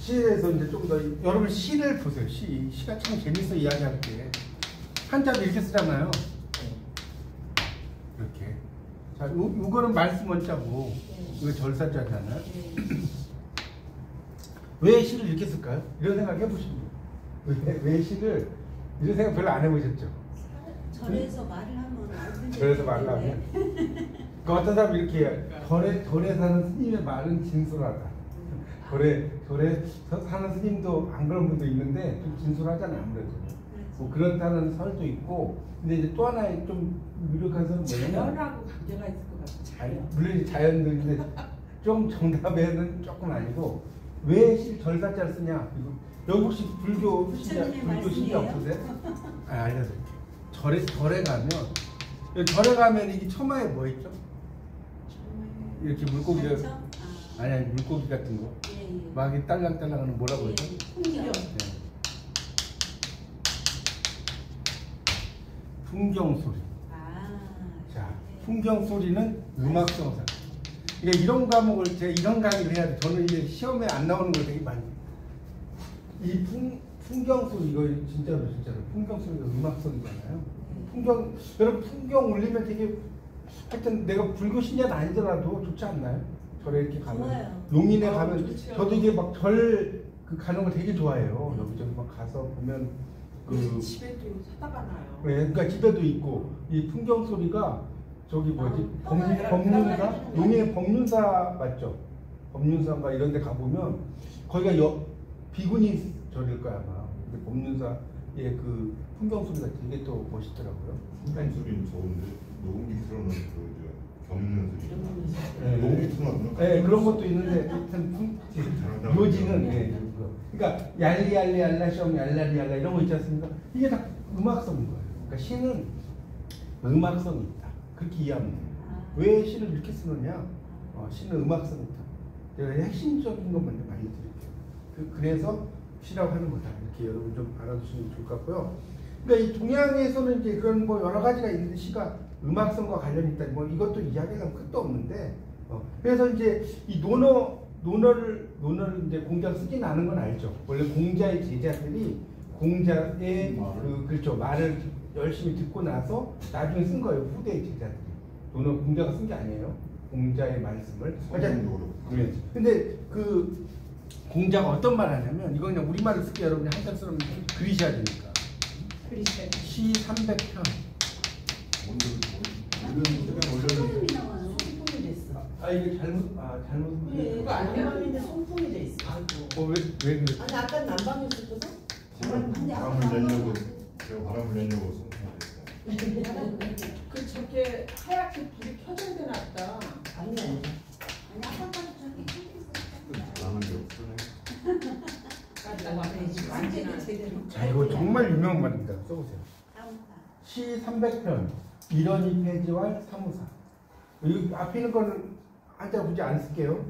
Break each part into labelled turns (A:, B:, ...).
A: 시에 대해서 이제 좀 더 여러분 시를 보세요. 시가 참 재밌어 이야기할 때 한자도 이렇게 쓰잖아요. 이렇게. 자, 이거는 말씀 원자고 이거 절사자잖아요. 왜 시를 이렇게 쓸까요? 이런 생각 해보시면 왜 시를 이런 생각 별로 안 해보셨죠?
B: 절에서 말을 하면 안
A: 절에서 말을 하면 그 어떤 사람이 이렇게 절에 사는 스님의 말은 진솔하다. 절에 사는 스님도 안 그런 분도 있는데 좀 진솔하잖아요. 아무래도 뭐 그렇다는 설도 있고. 근데 이제 또 하나의 좀 유력한 설은 뭐냐면
C: 자연하고 관계가 있을 것 같아요.
A: 물론 자연들인데 좀 정답에는 조금 아니고 왜 절사자를 쓰냐? 여기 혹시 불교 신자 없으세요? 알려드릴게요. 절에 가면 이게 처마에 뭐 있죠? 이렇게 물고기가 아니 물고기 같은 거 막 딸랑딸랑하는 뭐라고 그러죠?
B: 풍경.
A: 풍경 소리. 자, 풍경 소리는 음악성사. 그러니까 이런 과목을 제가 이런 강의를 해야 돼. 저는 이게 시험에 안 나오는 걸 되게 많이. 이 풍경 소리 이거 진짜로 풍경 소리가 음악성이잖아요. 여러분 풍경 울리면 되게 하여튼 내가 불교 신자는 아니더라도 좋지 않나요? 절에 이렇게 가면
B: 좋아요.
A: 용인에 가면
C: 좋죠.
A: 저도 이게 막 절 가는 걸 되게 좋아해요. 여기저기 막 가서 보면
C: 집에도 사다가 놔요.
A: 네, 그러니까 집에도 있고 이 풍경 소리가 저기 뭐지 법륜사 용인에 법륜사 맞죠? 법륜사인가 이런 데 가보면 거기가 비구니 절일 거야 아마. 근데 법륜사의 그 풍경 소리가 되게 또 멋있더라고요.
D: 풍경 소리는 좋은데 녹음기 틀어놓은 그 경륜 소리.
A: 네.
D: 녹음기 틀어놓는
A: 네, 그런 것도 있는데 하여튼 묘지는 그러니까 얄리얄리 알라시옹 얄라리얄라 이런 거 있지 않습니까? 이게 다 음악성인 거예요. 그러니까 시는 음악성이 있다. 그렇게 이해하면 돼요. 왜 시를 이렇게 쓰느냐? 시는 음악성이 있다. 제가 핵심적인 것만 좀 알려드릴게요. 그래서 시라고 하는 거다. 이렇게 여러분 좀 알아두시면 좋을 것 같고요. 그러니까 이 동양에서는 이제 그런 뭐 여러 가지가 있는데 시가 음악성과 관련이 있다. 뭐 이것도 이야기하면 끝도 없는데 그래서 이제 이 논어를 이제 공자가 쓰진 않은 건 알죠. 원래 공자의 제자들이 공자의 그렇죠 말을 열심히 듣고 나서 나중에 쓴 거예요. 후대의 제자들이. 논어 공자가 쓴 게 아니에요. 공자의 말씀을. 네. 근데 그 공자가 어떤 말을 하냐면 이거 그냥 우리말로 쓰게 여러분이 한자 쓰면 그리셔야 되니까. 시 300편.
B: 송풍이 됐어.
A: 이게 잘못.
C: 그거 안 되는데 송풍이 돼 있어.
A: 왜 그래?
B: 아니 아까 난방이었거든.
D: 바람을 내려고 송풍했어요.
C: 그 저게 하얗게 불이 켜져야 되나 보다.
B: 아니 아까까지 저기 켜져
D: 나는 게 없으네.
B: 완전히 제대로.
A: 자, 이거 정말 유명한 말입니다. 써보세요. 시 300편, 일원이 폐지왈 사무사. 여기 앞에 있는 거는 한자 굳이 안 쓸게요.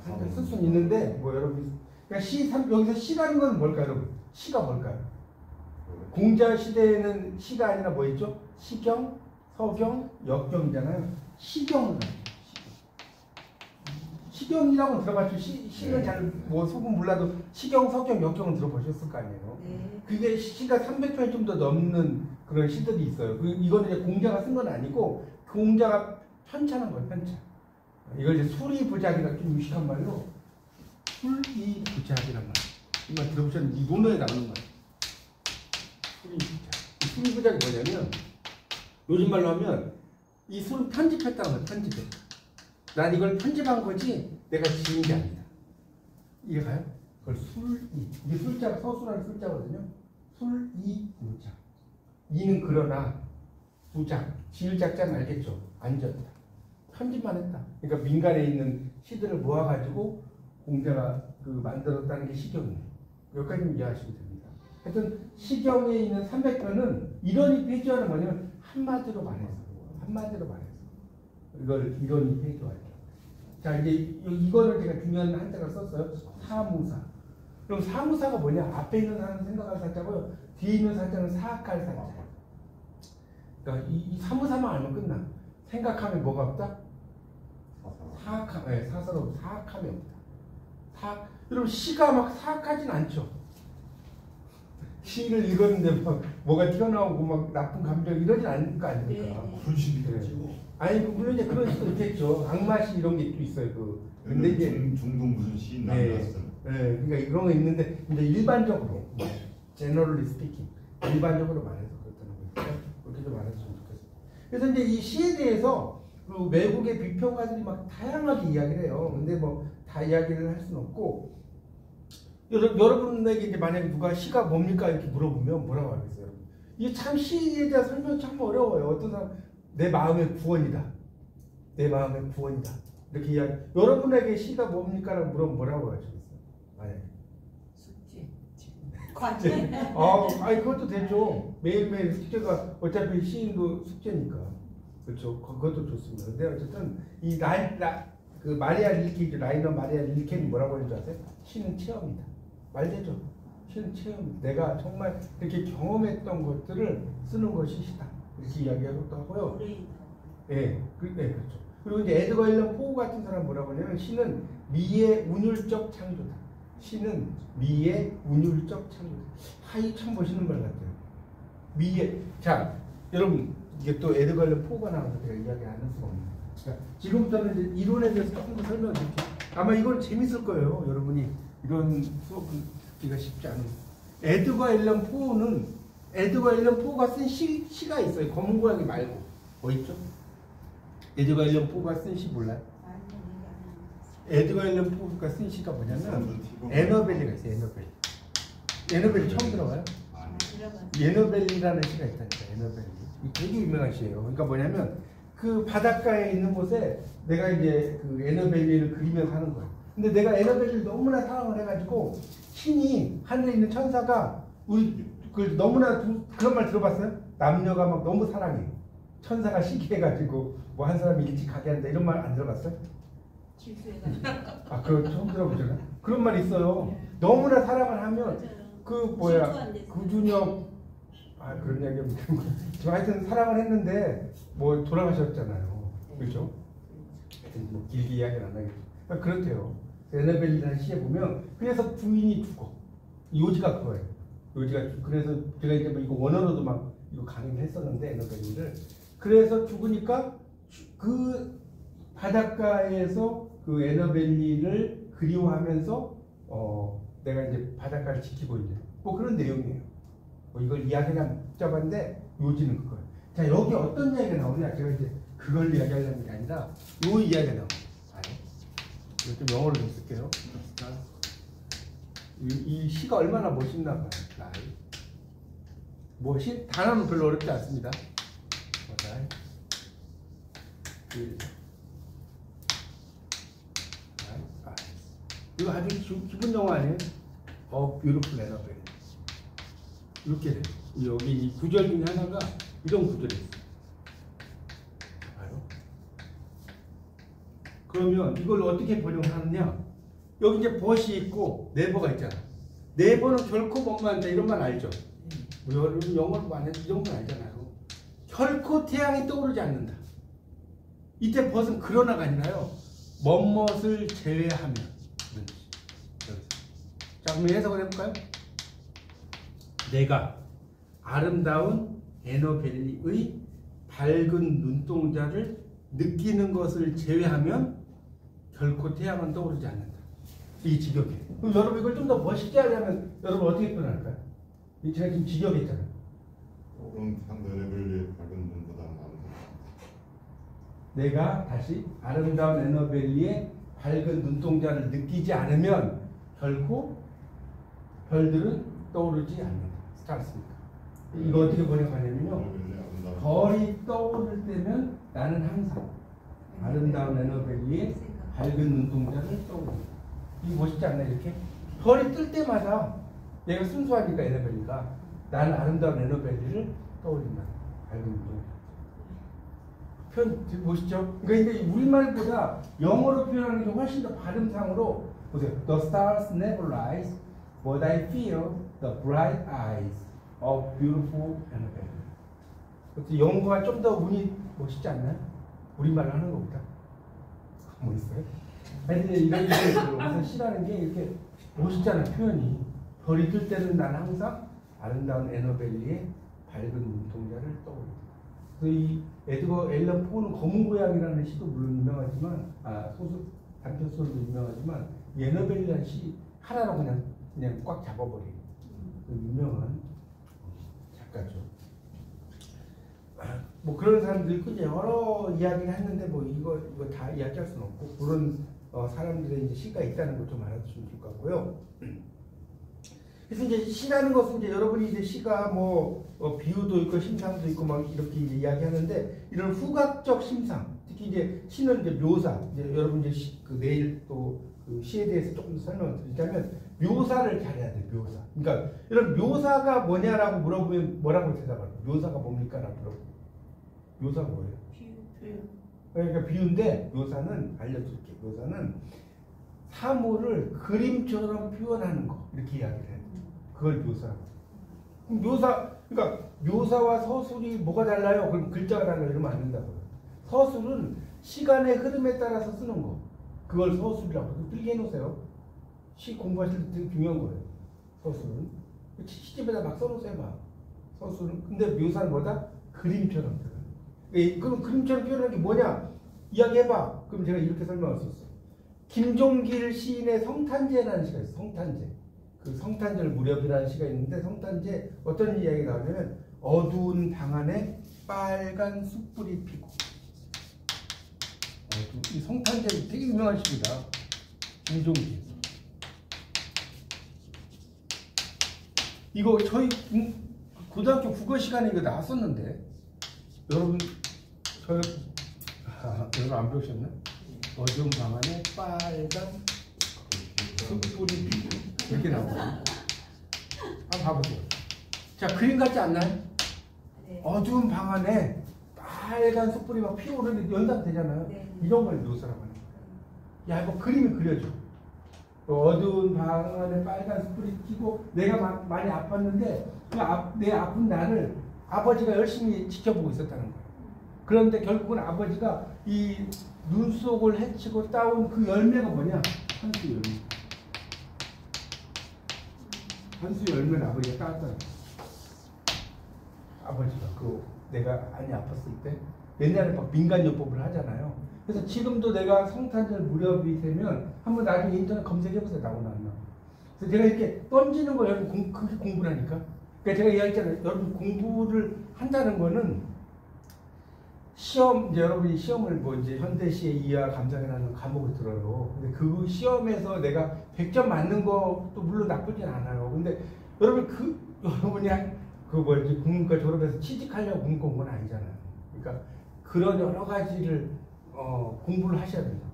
A: 한자 쓸 수는 있는데, 뭐 여러분. 그러니까 여기서 시라는 건 뭘까요, 여러분? 시가 뭘까요? 공자 시대에는 시가 아니라 뭐 있죠? 시경, 서경, 역경이잖아요. 시경은 시경이라고 들어봤죠. 시는 잘 뭐 소금 몰라도 시경, 서경, 역경은 들어보셨을 거 아니에요.
B: 네.
A: 그게 시가 300편이 좀 더 넘는 그런 시들이 있어요. 이거는 이제 공자가 쓴 건 아니고 공자가 편찬한 거예요. 편찬. 이걸 이제 수리부작이라 좀 유식한 말로 수리부작이란 말. 이 말 들어보셨는데 이 논어에 나오는 거예요. 수리부작이 뭐냐면 요즘 말로 하면 이 술은 편집했다는 거예요. 편집해. 난 이걸 편집한 거지 내가 지은 게 아니다. 이해가요? 그걸 이게 술자가 서술할 술자거든요. 술이부작. 이는 그러나 부작, 지을 작자는 알겠죠? 안 졌다. 편집만 했다. 그러니까 민간에 있는 시들을 모아가지고 공자가 만들었다는 게 시경이에요. 여기까지 이해하시면 됩니다. 하여튼 시경에 있는 300편은 이론이 폐지하는 뭐냐면 한마디로 말해서 이걸 이론이 폐지하죠. 자, 이제 이거를 제가 중요한 한자를 썼어요. 사무사. 그럼 사무사가 뭐냐? 앞에 있는 사람은 생각할 사자고요. 뒤에 있는 사자는 사악할 사자예요. 그러니까 이 사무사만 알면 끝나. 생각하면 뭐가 없다? 사사로운 사악함이 없다. 다 여러분 시가 막 사악하진 않죠. 시를 읽었는데 막 뭐가 튀어나오고 막 나쁜 감정 이러진 않을 거 아닙니까?
B: 네.
D: 분신이겠죠.
A: 아니 물론 이제 그런 시도 있겠죠. 악마시 이런 게 또 있어요. 근데 이제
D: 중동 무슨 시
A: 네,
D: 나왔어.
A: 그러니까 이런 거 있는데 이제 일반적으로 generally speaking 일반적으로 말해서 그렇다는 거니까 그렇게 좀 알았으면 좋겠어요. 그래서 이제 이 시에 대해서 그 외국의 비평가들이 막 다양하게 이야기를 해요. 근데 뭐 다 이야기를 할 수는 없고 여러분에게 이제 만약에 누가 시가 뭡니까 이렇게 물어보면 뭐라고 하겠어요? 이게 참 시에 대한 설명이 참 어려워요. 어떤 사람 내 마음의 구원이다. 내 마음의 구원이다. 이렇게 이야기. 여러분에게 시가 뭡니까라고 물어보면 뭐라고 하시겠어요? 만약에.
B: 숙제. 과제.
A: 아니 그것도 되죠. 매일매일 숙제가 어차피 시인도 숙제니까. 그렇죠. 그것도 좋습니다. 근데 어쨌든 이 그 마리아 릴케죠. 라이너 마리아 릴케는 뭐라고 하는 줄 아세요? 시는 체험이다. 말되죠. 시는 체험. 내가 정말 이렇게 경험했던 것들을 쓰는 것이 시다. 이렇게 이야기하기도 하고요. 예, 그렇죠. 그리고 이제 에드거 앨런 포 같은 사람 뭐라고 하냐면 시는 미의 운율적 창조다. 시는 미의 운율적 창조다. 이 참 멋있는 말 같아요. 미의. 자, 여러분 이게 또 에드거 앨런 포가 나와서 제가 이야기 안 할 수가 없네요. 그러니까 지금부터는 이제 이론에 대해서 조금 더 설명드릴게요. 아마 이건 재밌을 거예요. 여러분이 이런 수업 듣기가 쉽지 않은. 에드거 앨런 포가 쓴 시가 있어요. 검은 고양이 말고. 뭐 있죠? 에드거 앨런 포가 쓴 시 몰라요? 에드거 앨런 포가 쓴 시가 뭐냐면 에너벨리가 있어요. 에너벨리 처음 들어봐요? 에너벨리라는 시가 있다니까. 에너벨리. 되게 유명한 시예요. 그러니까 뭐냐면 그 바닷가에 있는 곳에 내가 이제 그 에너벨리를 그리면서 하는 거예요. 근데 내가 에너벨리를 너무나 사랑을 해가지고 신이 하늘에 있는 천사가 우리 너무나 그런 말 들어봤어요? 남녀가 막 너무 사랑해요. 천사가 시기해가지고 뭐 한 사람이 일찍 가게 한다 이런 말 안 들어봤어요? 그거 처음 들어보잖아요. 그런 말 있어요. 너무나 사랑을 하면 그 구준혁 그런 이야기하면 저 하여튼 사랑을 했는데 뭐 돌아가셨잖아요. 그렇죠? 하여튼 뭐 길게 이야기는 안 하겠죠. 그렇대요. 에너벨리라는 시에 보면 그래서 부인이 죽어. 요지가 그거예요. 그래서 제가 이제 뭐 이거 원어로도 막 이거 강의를 했었는데 에너벨리를 그래서 죽으니까 그 바닷가에서 그 에너벨리를 그리워하면서 내가 이제 바닷가를 지키고 있는 뭐 그런 내용이에요. 이걸 이야기가 복잡한데 요지는 그거예요. 자, 여기 어떤 이야기가 나오냐? 제가 이제 그걸 이야기하려는 게 아니라 요 이야기가 나와요. 이거 좀 영어로 좀 쓸게요. 이 시가 얼마나 멋있나 봐요. 단어는 별로 어렵지 않습니다. 이거 아주 기본 영어 아니에요? Beautiful Annabelle. 이렇게 돼요. 여기 이 구절 중에 하나가 이런 구절이 있어요. 봐요. 그러면 이걸 어떻게 번역하느냐? 여기 이제 벗이 있고 네버가 있잖아. 네버는 결코 못만다 이런 말 알죠? 여러분 영어로 많이 이런 건 알잖아요. 결코 태양이 떠오르지 않는다. 이때 벗은 그러나가 아니라요. 멋멋을 제외하면. 자, 그럼 해석을 해볼까요? 내가 아름다운 에너벨리의 밝은 눈동자를 느끼는 것을 제외하면 결코 태양은 떠오르지 않는다. 이게 직역이에요. 그럼 여러분 이걸 좀 더 멋있게 하려면 여러분 어떻게 표현할까요? 제가 지금 직역했잖아요.
D: 그럼 에너벨리의 밝은 눈보다 나은
A: 내가 다시 아름다운 에너벨리의 밝은 눈동자를 느끼지 않으면 결코 별들은 떠오르지 않는다. 스타rs입니다. 이거 어떻게 번역하냐면요. 별이 떠오를 때면 나는 항상 아름다운 에너벨리의 밝은 눈동자를 떠오른다. 이게 멋있지 않나요? 이렇게? 별이 뜰 때마다 내가 순수하니까 에너벨리가 나는 아름다운 에너벨리를 떠올린다. 밝은 눈동자. 표현 멋있죠? 그러니까 우리말보다 영어로 표현하는 게 훨씬 더 발음상으로 보세요. The stars never rise, but I feel the bright eyes of beautiful Annabelle. 영어가 좀 더 운이 멋있지 않나요? 우리말로 하는 것보다. 뭐 있어요? 아니 이런 식으로 그래서 시라는 게 이렇게 멋있잖아 표현이. 별이 뜰 때는 난 항상 아름다운 에너벨리의 밝은 눈동자를 떠올린다. 그래서 이 에드거 앨런 포는 검은 고양이라는 시도 물론 유명하지만 소설 단편 소설도 유명하지만 이 에너벨리라는 시 하나로 그냥 꽉 잡아버리는 그 유명한 작가죠. 뭐 그런 사람들이 이제 여러 이야기를 했는데 뭐 이거 다 이야기할 수는 없고 그런 사람들의 이제 시가 있다는 걸 좀 알아두시면 좋을 것 같고요. 그래서 이제 시라는 것은 이제 여러분이 이제 시가 비유도 있고 심상도 있고 막 이렇게 이제 이야기하는데 이런 후각적 심상, 특히 이제 시는 이제 묘사, 이제 여러분 이제 내일 또 그 시에 대해서 조금 설명을 드리자면 묘사를 잘해야 돼. 묘사. 그러니까 이런 묘사가 뭐냐라고 물어보면 뭐라고 대답할까? 묘사가 뭡니까라고 물어보면 묘사가 뭐예요?
B: 비유.
A: 그러니까 비유인데 묘사는 알려드릴게요. 묘사는 사물을 그림처럼 표현하는 거 이렇게 이야기를 해요. 그걸 묘사라고. 그러니까 묘사와 서술이 뭐가 달라요? 그럼 글자가 달라요. 이러면 안 된다고요. 서술은 시간의 흐름에 따라서 쓰는 거. 그걸 서술이라고 필기해 놓으세요. 시 공부하실 때 되게 중요한 거예요. 서술은. 시집에다 막 써놓으세요. 막. 서술은. 근데 묘사는 뭐다? 그림처럼 표현. 그럼 그림처럼 표현하는 게 뭐냐? 이야기해봐. 그럼 제가 이렇게 설명할 수 있어. 김종길 시인의 성탄제라는 시가 있어요. 성탄제. 그 성탄절 무렵이라는 시가 있는데 성탄제 어떤 이야기가 나오냐면 어두운 방 안에 빨간 숯불이 피고 이 성탄제 되게 유명한 시입니다. 김종길. 이거 저희 고등학교 국어 시간에 이거 나왔었는데 여러분 여러분 안 배우셨나? 어두운 방 안에 빨간 숯불이 피고 이렇게 나오거든요. 한번 봐보세요. 자, 그림 같지 않나요?
B: 네.
A: 어두운 방 안에 빨간 숯불이 막 피어오르는데 연상되잖아요.
B: 네.
A: 이런 걸 묘사라고 하는 거예요. 야, 이거 그림이 그려져. 어두운 방 안에 빨간 숯불이 피고 내가 많이 아팠는데 내 아픈 나를 아버지가 열심히 지켜보고 있었다는 거예요. 그런데 결국은 아버지가 이 눈 속을 헤치고 따온 그 열매가 뭐냐? 한수 열매. 한수 열매는 아버지가 따왔잖아요. 아버지가 내가 많이 아팠을 때 옛날에 막 민간요법을 하잖아요. 그래서 지금도 내가 성탄절 무렵이 되면 한번 나중에 인터넷 검색해보세요. 나오나 안 나오나. 그래서 제가 이렇게 던지는 거 여러분 그게 공부라니까. 그러니까 제가 이야기했잖아요. 여러분 공부를 한다는 거는 시험, 이제 여러분이 시험을 이제 현대시의 이해와 감상이라는 과목을 들어요. 근데 그 시험에서 내가 100점 맞는 것도 물론 나쁘진 않아요. 근데 여러분이 국문과 졸업해서 취직하려고 공부가 온 건 아니잖아요. 그러니까 그런 여러 가지를 공부를 하셔야 된다.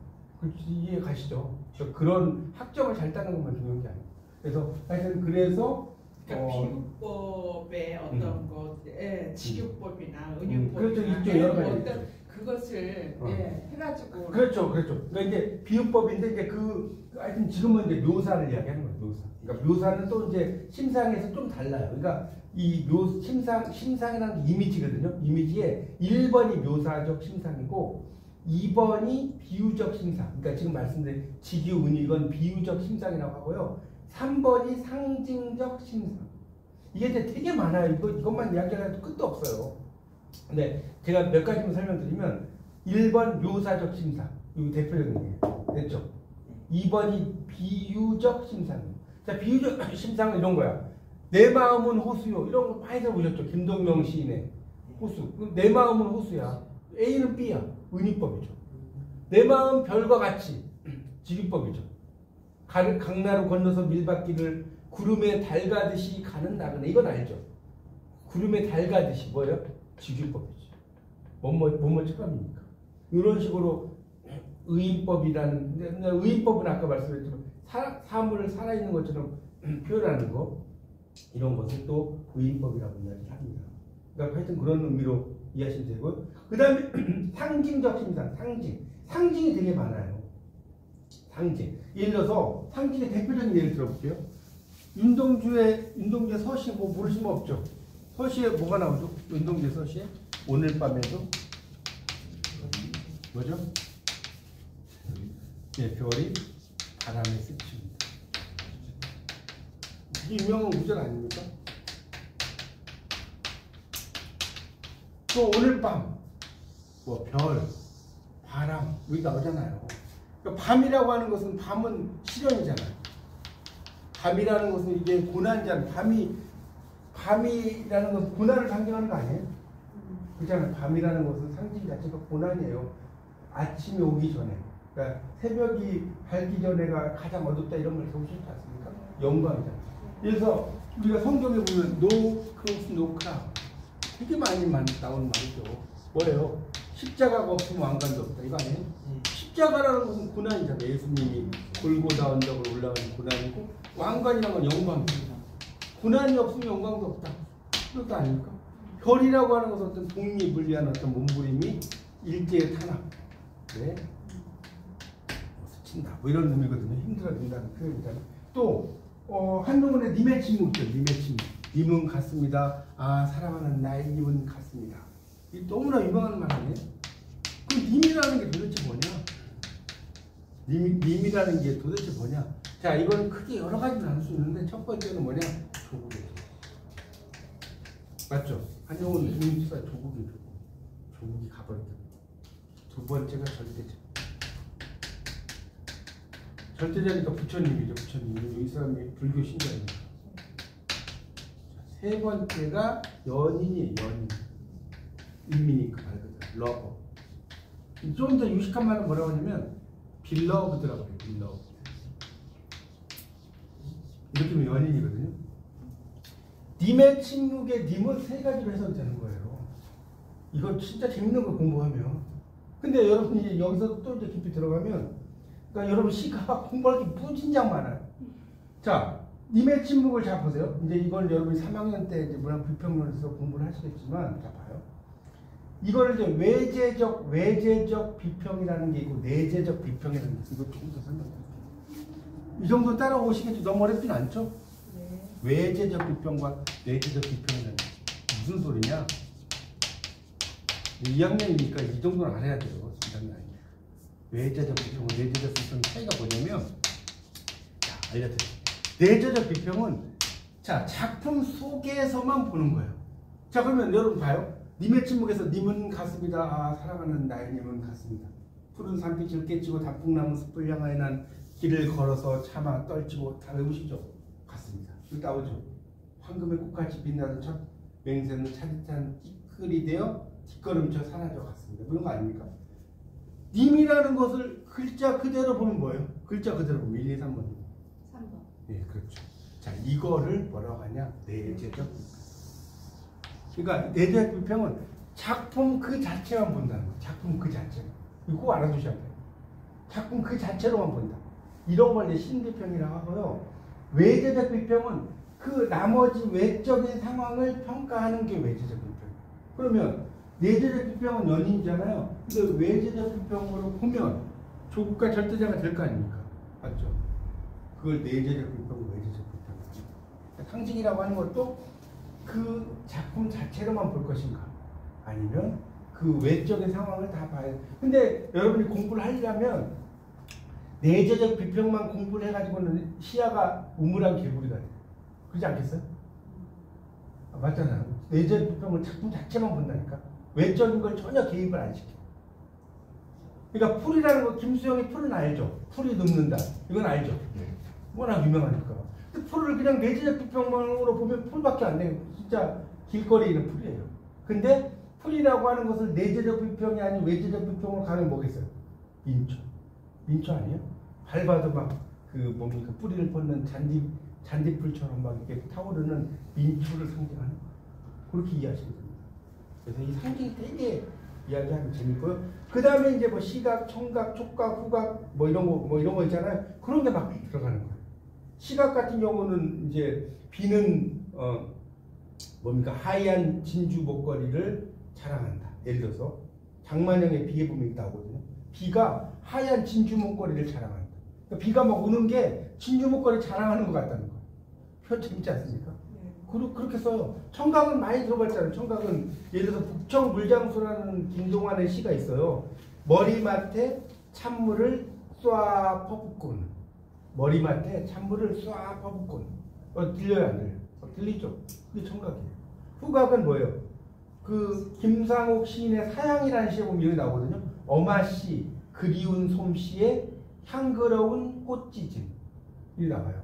A: 이해 가시죠? 그런 학점을 잘 따는 것만 중요한 게 아니에요. 그래서 하여튼
C: 그러니까 비유법의 어떤 직유법이나 은유법이나
A: 그렇죠. 있죠. 여러 가지
C: 어떤
A: 있죠.
C: 그것을 해가지고
A: 그렇죠. 그러니까 이제 비유법인데 이제 하여튼 지금은 이제 묘사를 이야기하는 거예요. 묘사. 그러니까 묘사는 또 이제 심상에서 좀 달라요. 그러니까 이 심상이라는 게 이미지거든요. 이미지에 1번이 묘사적 심상이고 2번이 비유적 심상. 그러니까 지금 말씀드린 직유, 은유 이건 비유적 심상이라고 하고요. 3번이 상징적 심상. 이게 이제 되게 많아요. 이것만 이야기하려도 끝도 없어요. 근데 제가 몇 가지만 설명드리면 1번 묘사적 심상. 이거 대표적인 게 됐죠? 2번이 비유적 심상. 자, 비유적 심상은 이런 거야. 내 마음은 호수요. 이런 거 많이 들어보셨죠? 김동명 시인의 호수. 내 마음은 호수야. A는 B야. 은유법이죠. 내 마음 별과 같이 직유법이죠. 강나루 건너서 밀밭길을 구름에 달 가듯이 가는 나그네. 이건 알죠? 구름에 달 가듯이 뭐예요? 직유법이죠. 뭐뭐 측감입니까? 이런 식으로 의인법이라는, 의인법은 아까 말씀드렸지만 사물을 살아있는 것처럼 표현하는 거, 이런 것을 또 의인법이라고 이야기를 합니다. 그러니까 하여튼 그런 의미로 이해하시면 되고요. 그 다음에 상징적 심상, 상징이 되게 많아요. 상징. 예를 들어서 상징의 대표적인 예를 들어볼게요. 윤동주의 서시에 뭐 모르시면 없죠. 서시에 뭐가 나오죠? 윤동주의 서시에 오늘 밤에도 뭐죠? 예, 별이 바람에 스칩니다. 이게 유명한 구절 아닙니까? 또 오늘 밤, 뭐 별, 바람 여기 나오잖아요. 그러니까 밤이라고 하는 것은 밤은 시련이잖아요. 밤이라는 것은 이게 고난이잖아요. 밤이라는 것은 고난을 상징하는 거 아니에요? 그렇잖아요. 밤이라는 것은 상징 자체가 고난이에요. 아침이 오기 전에, 그러니까 새벽이 밝기 전에가 가장 어둡다 이런 걸 배우셨지 않습니까? 영광이잖아요. 그래서 우리가 성경에 보면 no cross, no crown 되게 많이 나오는 말이죠. 뭐예요? 십자가가 없으면 왕관도 없다 이거 아니에요? 십자가라는 것은 고난이잖아요. 예수님이 골고다 언덕을 올라가는 고난이고 왕관이라는 건 영광입니다. 고난이 없으면 영광도 없다. 그것도 아닙니까? 별이라고 하는 것은 어떤 독립을 어떤 몸부림이 일제의 탄압, 네? 스친다 뭐 이런 의미거든요. 힘들어진다는 표현이잖아요. 또 한동훈의 님의 침묵이죠. 님의 침묵. 님은 같습니다. 아 사랑하는 나의 님은 같습니다. 이 너무나 유명한 말 아니에요? 그 님이라는 게 도대체 뭐냐? 님이라는 게 도대체 뭐냐? 자, 이거는 크게 여러 가지 나눌 수 있는데 첫 번째는 뭐냐? 조국이에요. 맞죠? 한동훈 임시가 조국이에요. 조국이 가버렸다. 두 번째가 절대적. 절대적이니까 부처님이죠. 부처님. 이 사람이 불교 신자입니다. 세 번째가 연인이에요. 연인. 인민이니까 말 그대로. 러버. 좀 더 유식한 말은 뭐라고 하냐면 빌러브드라고 해요. 빌러브. 이렇게 하면 연인이거든요. 님의 침묵의 님은 세 가지로 해석이 되는 거예요. 이거 진짜 재밌는 거 공부하면. 근데 여러분이 여기서 또 이제 깊이 들어가면, 그러니까 여러분 시가 공부할 게 무진장 많아요. 자, 님의 침묵을 잘 보세요. 이제 이걸 여러분이 3학년 때 이제 문학 비평론에서 공부를 하시겠지만, 자 봐요. 이걸 이제 외제적 비평이라는 게 있고 내재적 비평이라는 게 있고, 이거 조금 더 설명드릴게요. 이 정도 따라오시겠죠? 너무 어렵진 않죠?
C: 네.
A: 외제적 비평과 내재적 비평이라는 게 무슨 소리냐? 2학년이니까 이 정도는 알아야 돼요. 2학년 아니에요. 외제적 비평과 내재적 비평의 차이가 뭐냐면, 자, 알려드릴게요. 내재적 비평은 자 작품 속에서만 보는 거예요. 자, 그러면 여러분 봐요. 님의 침묵에서 님은 같습니다. 아, 사랑하는 나의 님은 같습니다. 푸른 산빛을 깨치고 단풍나무 숲을 향하여 난 길을 걸어서 차마 떨치고 다 외우시죠? 같습니다. 여기 나오죠? 황금의 꽃같이 빛나던 첫 맹세는 차디찬 띠끌이 되어 뒷걸음쳐 사라져 갔습니다. 그런 거 아닙니까? 님이라는 것을 글자 그대로 보면 뭐예요? 글자 그대로 보면 1, 2, 3번.
C: 3번.
A: 예, 그렇죠. 자, 이거를 뭐라고 하냐? 내재적 비평. 그러니까 내재적 비평은 작품 그 자체만 본다는 거예요. 작품 그 자체만. 이거 꼭 알아두셔야 돼요. 작품 그 자체로만 본다. 이런 걸 이제 신비평이라고 하고요. 외재적 비평은 그 나머지 외적인 상황을 평가하는 게 외재적 비평이에요. 그러면 내재적 비평은 연인이잖아요. 근데 외재적 비평으로 보면 조국과 절대자가 될 거 아닙니까? 맞죠? 그걸 내재적 비평, 외재적 비평. 상징이라고 하는 것도 그 작품 자체로만 볼 것인가? 아니면 그 외적인 상황을 다 봐야 돼. 근데 여러분이 공부를 하려면 내재적 비평만 공부를 해가지고는 시야가 우물한 개구리가 돼요. 그렇지 않겠어요? 아, 맞잖아요. 내재적 비평을 작품 자체만 본다니까. 외적인 걸 전혀 개입을 안 시켜. 그러니까 풀이라는 거, 김수영이 풀은 알죠? 풀이 눕는다. 이건 알죠?
D: 네.
A: 워낙 유명하니까. 근데 풀을 그냥 내재적 비평만으로 보면 풀밖에 안 돼요. 진짜 길거리에 있는 풀이에요. 근데 풀이라고 하는 것을 내재적 비평이 아닌 외재적 비평으로 가면 뭐겠어요? 민초. 민초 아니에요? 밟아도 막 그 뭡니까 뿌리를 뻗는 잔디풀처럼 막 이렇게 타오르는 민초를 상징하는 그렇게 이해하시면 됩니다. 그래서 이 상징이 되게 이야기하면 재밌고요. 그 다음에 이제 뭐 시각, 청각, 촉각, 후각 뭐 이런 거 있잖아요. 그런 게 막 들어가는 거예요. 시각 같은 경우는 이제 비는 뭡니까 하얀 진주 목걸이를 자랑한다. 예를 들어서 장만영의 비에 보면 나오거든요. 비가 하얀 진주 목걸이를 자랑한다. 그러니까 비가 막 오는 게 진주 목걸이 자랑하는 것 같다는 거예요. 표현 재밌지 않습니까? 그렇게 써요. 청각은 많이 들어봤잖아요. 청각은 예를 들어서 북청 물장수라는 김동완의 시가 있어요. 머리맡에 찬물을 쏴 퍼붓곤. 머리맡에 찬물을 쏴 퍼붓곤. 들려요 안 들려요? 들리죠? 그게 청각이에요. 후각은 뭐예요? 그 김상옥 시인의 사양이라는 시에 보면 이렇게 나오거든요. 어마씨 그리운 솜씨에 향그러운 꽃지짐 이 나와요.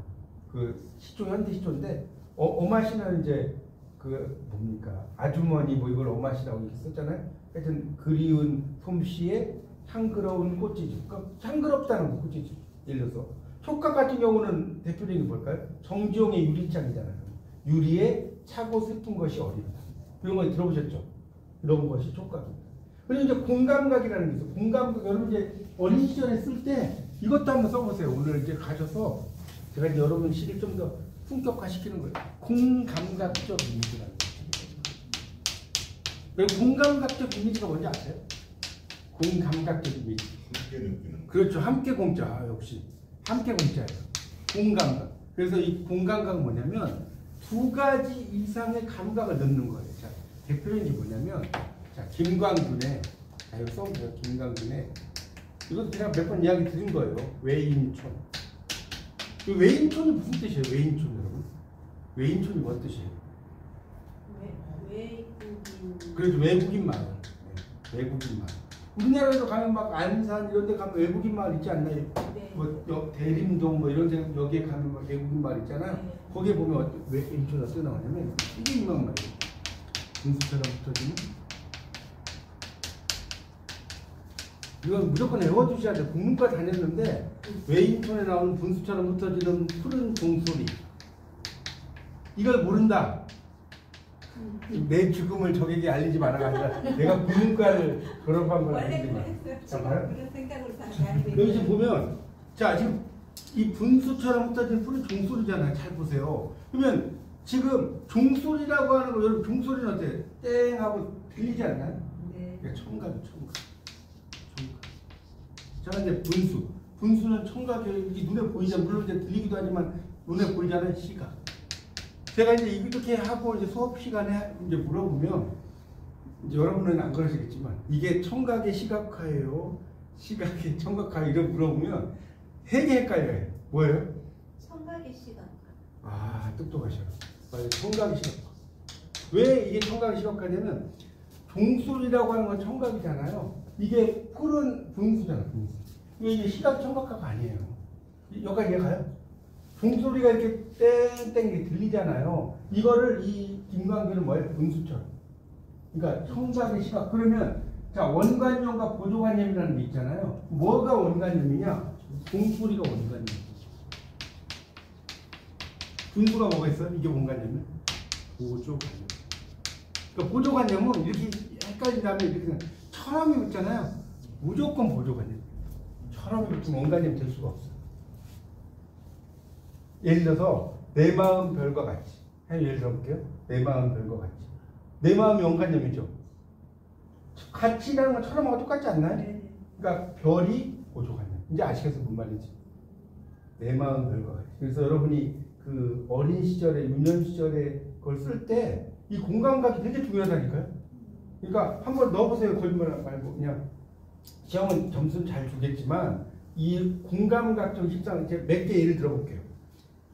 A: 그 시조 현대 시조인데 어마씨는 이제 그 뭡니까 아주머니 뭐 이걸 어마씨라고 이렇게 썼잖아요. 하여튼 그리운 솜씨에 향그러운 꽃지짐. 그러니까 향그럽다는 거 꽃지짐. 예를 들어서 촉각 같은 경우는 대표적인 게 뭘까요? 정지용의 유리창이잖아요. 유리에 차고 슬픈 것이 어린다. 이런 거 들어보셨죠? 이런 것이 촉각입니다. 그리고 이제 공감각이라는 게 있어요. 공감각, 여러분 이제 어린 시절에 쓸 때 이것도 한번 써보세요. 오늘 이제 가셔서 제가 이제 여러분 시를 좀 더 fun격화시키는 거예요. 공감각적 이미지라는 거예요. 공감각적 이미지가 뭔지 아세요? 공감각적 이미지.
D: 함께 느끼는.
A: 그렇죠. 함께 공짜. 역시 함께 공짜예요. 공감각. 그래서 이 공감각은 뭐냐면 두 가지 이상의 감각을 넣는 거예요. 자, 대표적인 게 뭐냐면 자, 김광준의 이거 써보세요. 김광준의 이것도 제가 몇 번 이야기 드린 거예요. 외인촌. 이 외인촌이 무슨 뜻이에요? 외인촌 여러분? 외인촌이 뭔 뜻이에요?
B: 외국인.
A: 그래도 외국인 마을. 네, 외국인 마을. 우리나라에도 가면 막 안산 이런 데 가면 외국인 마을 있지 않나요?
B: 네.
A: 뭐 대림동 뭐 이런 데 여기에 가면 막 외국인 마을 있잖아요.
B: 네.
A: 거기에 보면 외인촌이 어떻게 나오냐면 이게 유명한 말이에요. 분수처럼 붙어지는 이건 무조건 외워두셔야 돼요. 국문과 다녔는데 외인촌에 나오는 분수처럼 흩어지는 푸른 종소리 이걸 모른다. 내 죽음을 적에게 알리지 마라가 아니라 내가 국문과를 졸업한 걸
B: 원래
A: 알리지 마라.
B: 그랬어요.
A: 알아요?
B: 그런 생각으로 살아야
A: 여기 지금 보면 자 지금 이 분수처럼 흩어진 푸른 종소리잖아요. 잘 보세요. 그러면 지금 종소리라고 하는 거 여러분 종소리는 어때? 땡 하고 들리지 않나요?
B: 네.
A: 그러니까 청각이 청각. 자 이제 분수는 청각이 이 눈에 보이잖아요. 물론 이제 들리기도 하지만 눈에 보이잖아요. 시각. 제가 이제 이렇게 하고 이제 수업 시간에 이제 물어보면 이제 여러분은 안 그러시겠지만 이게 청각의 시각화예요, 시각의 청각화 이렇게 물어보면 되게 헷갈려요. 뭐예요?
B: 청각의 시각.
A: 아 똑똑하셔. 맞아요. 청각의 시각화. 왜 이게 청각의 시각화냐면 종소리라고 하는 건 청각이잖아요. 이게 푸른 분수잖아. 분수. 이게 시각 청각화가 아니에요. 여기까지 이해가요? 종소리가 이렇게 땡땡 이렇게 들리잖아요. 이거를 이 김광규는 뭐예요? 분수처럼. 그러니까 청각의 시각. 그러면 자 원관념과 보조관념이라는 게 있잖아요. 뭐가 원관념이냐? 종소리가 원관념. 분수가 뭐가 있어요? 이게 원관념이면 보조관념. 그러니까 보조관념은 이렇게 헷갈린 다음에 이렇게 처럼이 있잖아요. 무조건 보조관념. 처럼이 붙으면 원관념 될 수가 없어요. 예를 들어서 내 마음 별과 같이. 예를 들어볼게요. 내 마음 별과 같이. 내 마음이 원관념이죠. 같이라는 건 처럼하고 똑같지 않나요?
B: 네.
A: 그러니까 별이 보조관념. 이제 아시겠어요? 뭔 말인지. 내 마음 별과 같이. 그래서 여러분이 그 어린 시절에 유년 시절에 그걸 쓸 때 이 공감각이 되게 중요하다니까요. 그러니까 한번 넣어보세요. 거짓말 말고 그냥 시험은 점수는 잘 주겠지만 이 공감각적 식상 이제 몇 개 예를 들어볼게요.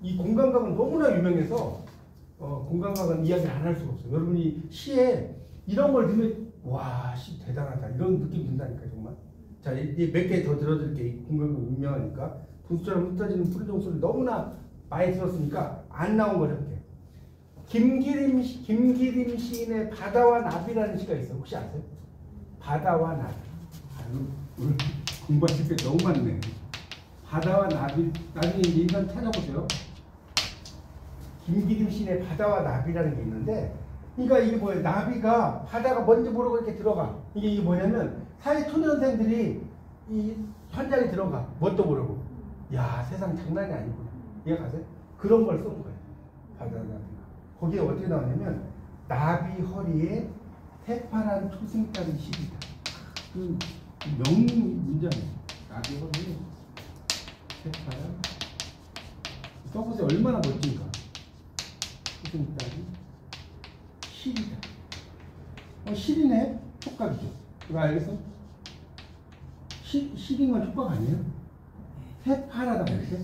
A: 이 공감각은 너무나 유명해서 공감각은 이야기를 안 할 수가 없어요. 여러분이 시에 이런 걸 넣으면 와, 시 대단하다 이런 느낌이 든다니까 정말. 자, 이 몇 개 더 들어드릴게요. 공감각 유명하니까 분수처럼 흩어지는 푸른 종소리 너무나 많이 들었으니까 안 나온 걸 해볼게요. 김기림 시인의 바다와 나비라는 시가 있어요. 혹시 아세요? 바다와 나비. 오늘 공부하실 게 너무 많네. 바다와 나비. 나중에 인간 찾아보세요. 김기림 시인의 바다와 나비라는 게 있는데, 그러니까 이게 뭐예요? 나비가 바다가 뭔지 모르고 이렇게 들어가. 이게 뭐냐면 사회초년생들이 이 현장에 들어가. 뭣도 모르고. 야, 세상 장난이 아니구나. 이해가세요? 그런 걸 쓴 거예요. 바다와 나비가. 거기에 어떻게 나오냐면 나비 허리에 새파란 초승달이 시리다. 그 명문이잖아요. 나비 허리에 새파란. 써보세요. 얼마나 멋진가. 초승달이 시리다. 시리네? 촉각이죠. 이거 알겠어? 시린 건 촉각 아니에요? 새파라다 말이야.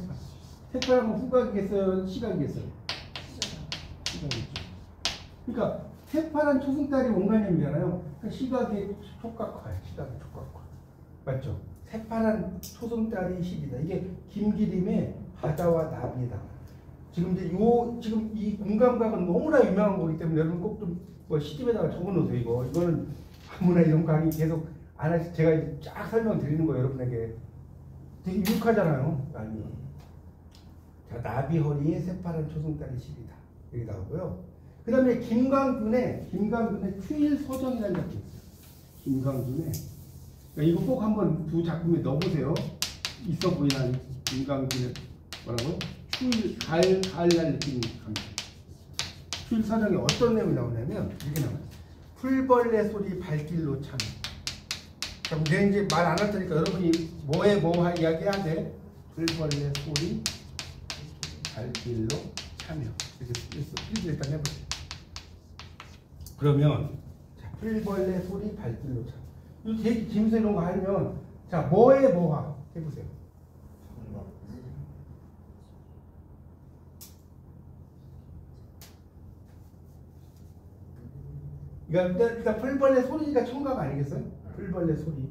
A: 새파라면 후각이겠어요? 시각이겠어요? 시각이죠. 그러니까 새파란 초승달이 원관념이잖아요. 그러니까 시각의 촉각화야. 시각의 촉각화. 맞죠? 새파란 초승달이 시기다. 이게 김기림의 바다와 나비다. 지금 이제 지금 이 공감각은 너무나 유명한 거기 때문에 여러분 꼭 좀 뭐 시집에다가 적어놓으세요. 이거는 아무나 이런 강의 계속 안 하시. 제가 이제 쫙 설명드리는 거예요, 여러분에게. 되게 유익하잖아요. 아니. 자, 나비허리에 새파란 초승달이 시기다. 여기 나오고요. 그 다음에 김광균의 추일서정이라는 작품이 있어요. 김광균의. 이거 꼭 한번 두 작품에 넣어보세요. 있어 보이는 김광균의 뭐라고요? 가을날 느낌이 갑니다. 추일서정에 어떤 내용이 나오냐면 이렇게 나와요. 풀벌레 소리 발길로 참. 그럼 내가 이제 말 안 할 테니까 여러분이 뭐에 뭐 이야기해야 돼? 풀벌레 소리 발길로 참여. 이렇게 일단 해보세요. 그러면 자, 풀벌레 소리 발길로 참여. 이거 되게 재밌어. 이런 거 하면 자, 뭐에 뭐하 해보세요. 일단 풀벌레 소리가 청각 아니겠어요? 풀벌레 소리.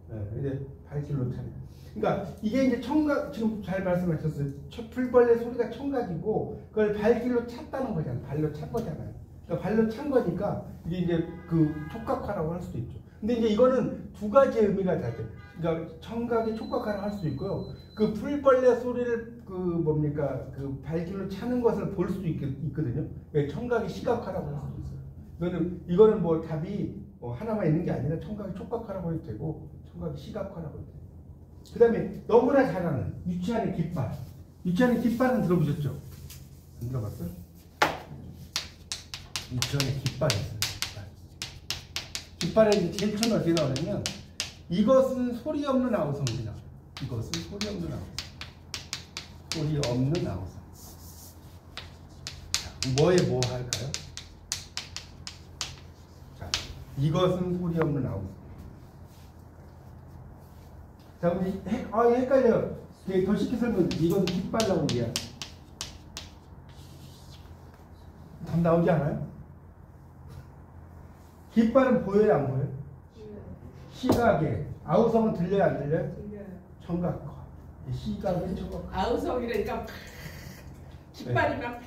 A: 네, 이제 발길로 참여. 그러니까 이게 이제 청각, 지금 잘 말씀하셨어요. 풀벌레 소리가 청각이고 그걸 발길로 찼다는 거잖아요. 발로 찬 거잖아요. 그러니까 발로 찬 거니까 이게 이제 그 촉각화라고 할 수도 있죠. 근데 이제 이거는 두 가지 의미가 다 돼요. 그러니까 청각이 촉각화를 할 수도 있고요. 그 풀벌레 소리를 그 발길로 차는 것을 볼 수도 있거든요. 왜 청각이 시각화라고 할 수도 있어요. 이거는 뭐 답이 하나만 있는 게 아니라 청각이 촉각화라고 해도 되고 청각이 시각화라고 해도 돼요. 그 다음에 너무나 잘 아는 유치한의 깃발. 유치한의 깃발은 들어보셨죠? 안 들어봤어요? 유치한의 깃발이 있어요. 깃발에 이제 제일 처음에 어떻게 나오냐면 이것은 소리 없는 아우성이다. 이것은 소리 없는 아우성. 소리 없는 아우성. 자, 뭐에 뭐 할까요? 자, 이것은 소리 없는 아우성. 자, 우리 헷갈려요. 더 쉽게 설명. 이건 깃발라고 얘기해요. 답 나오지 않아요? 깃발은 보여요, 안 보여요? 시각에. 아우성은 들려요, 안 들려요?
C: 들려요.
A: 청각과. 시각은 청각.
C: 아우성이라니까 깃발이 막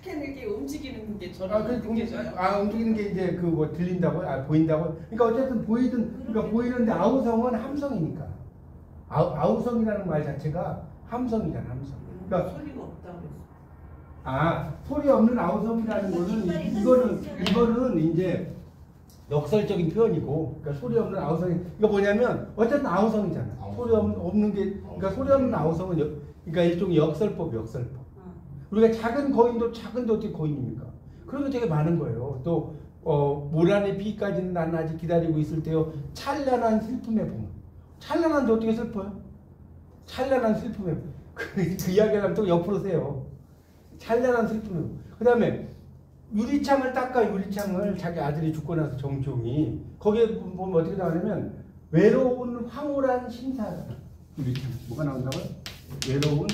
C: 이렇게 움직이는 게 저는 느껴져요.
A: 움직이는 게 이제 그 뭐 들린다고? 보인다고? 그러니까 어쨌든 그러니까 보이는데 아우성은 함성이니까. 아우성이라는 말 자체가 함성이잖아, 함성. 그러니까
C: 소리가 없다고 그랬어.
A: 소리 없는 아우성이라는 거는 이거는 이제 역설적인 표현이고, 그러니까 소리 없는 아우성이 이거 뭐냐면 어쨌든 아우성이잖아. 소리 없는 게 그러니까 소리 없는 아우성은 그러니까 일종의 역설법. 우리가 작은 거인도 작은데 어떻게 거인입니까? 그런 게 되게 많은 거예요. 또 모란의 비까지는 난 아직 기다리고 있을 때요. 찬란한 슬픔의 봄. 찬란한데 어떻게 슬퍼요? 찬란한 슬픔의 봄. 그 이야기를 하면 또 옆으로 세요. 찬란한 슬픔의 봄. 그 다음에 유리창을 닦아. 유리창을 자기 아들이 죽고 나서 정종이 거기에 보면 어떻게 나오냐면 외로운 황홀한 심사다. 유리창 뭐가 나온다고요? 외로운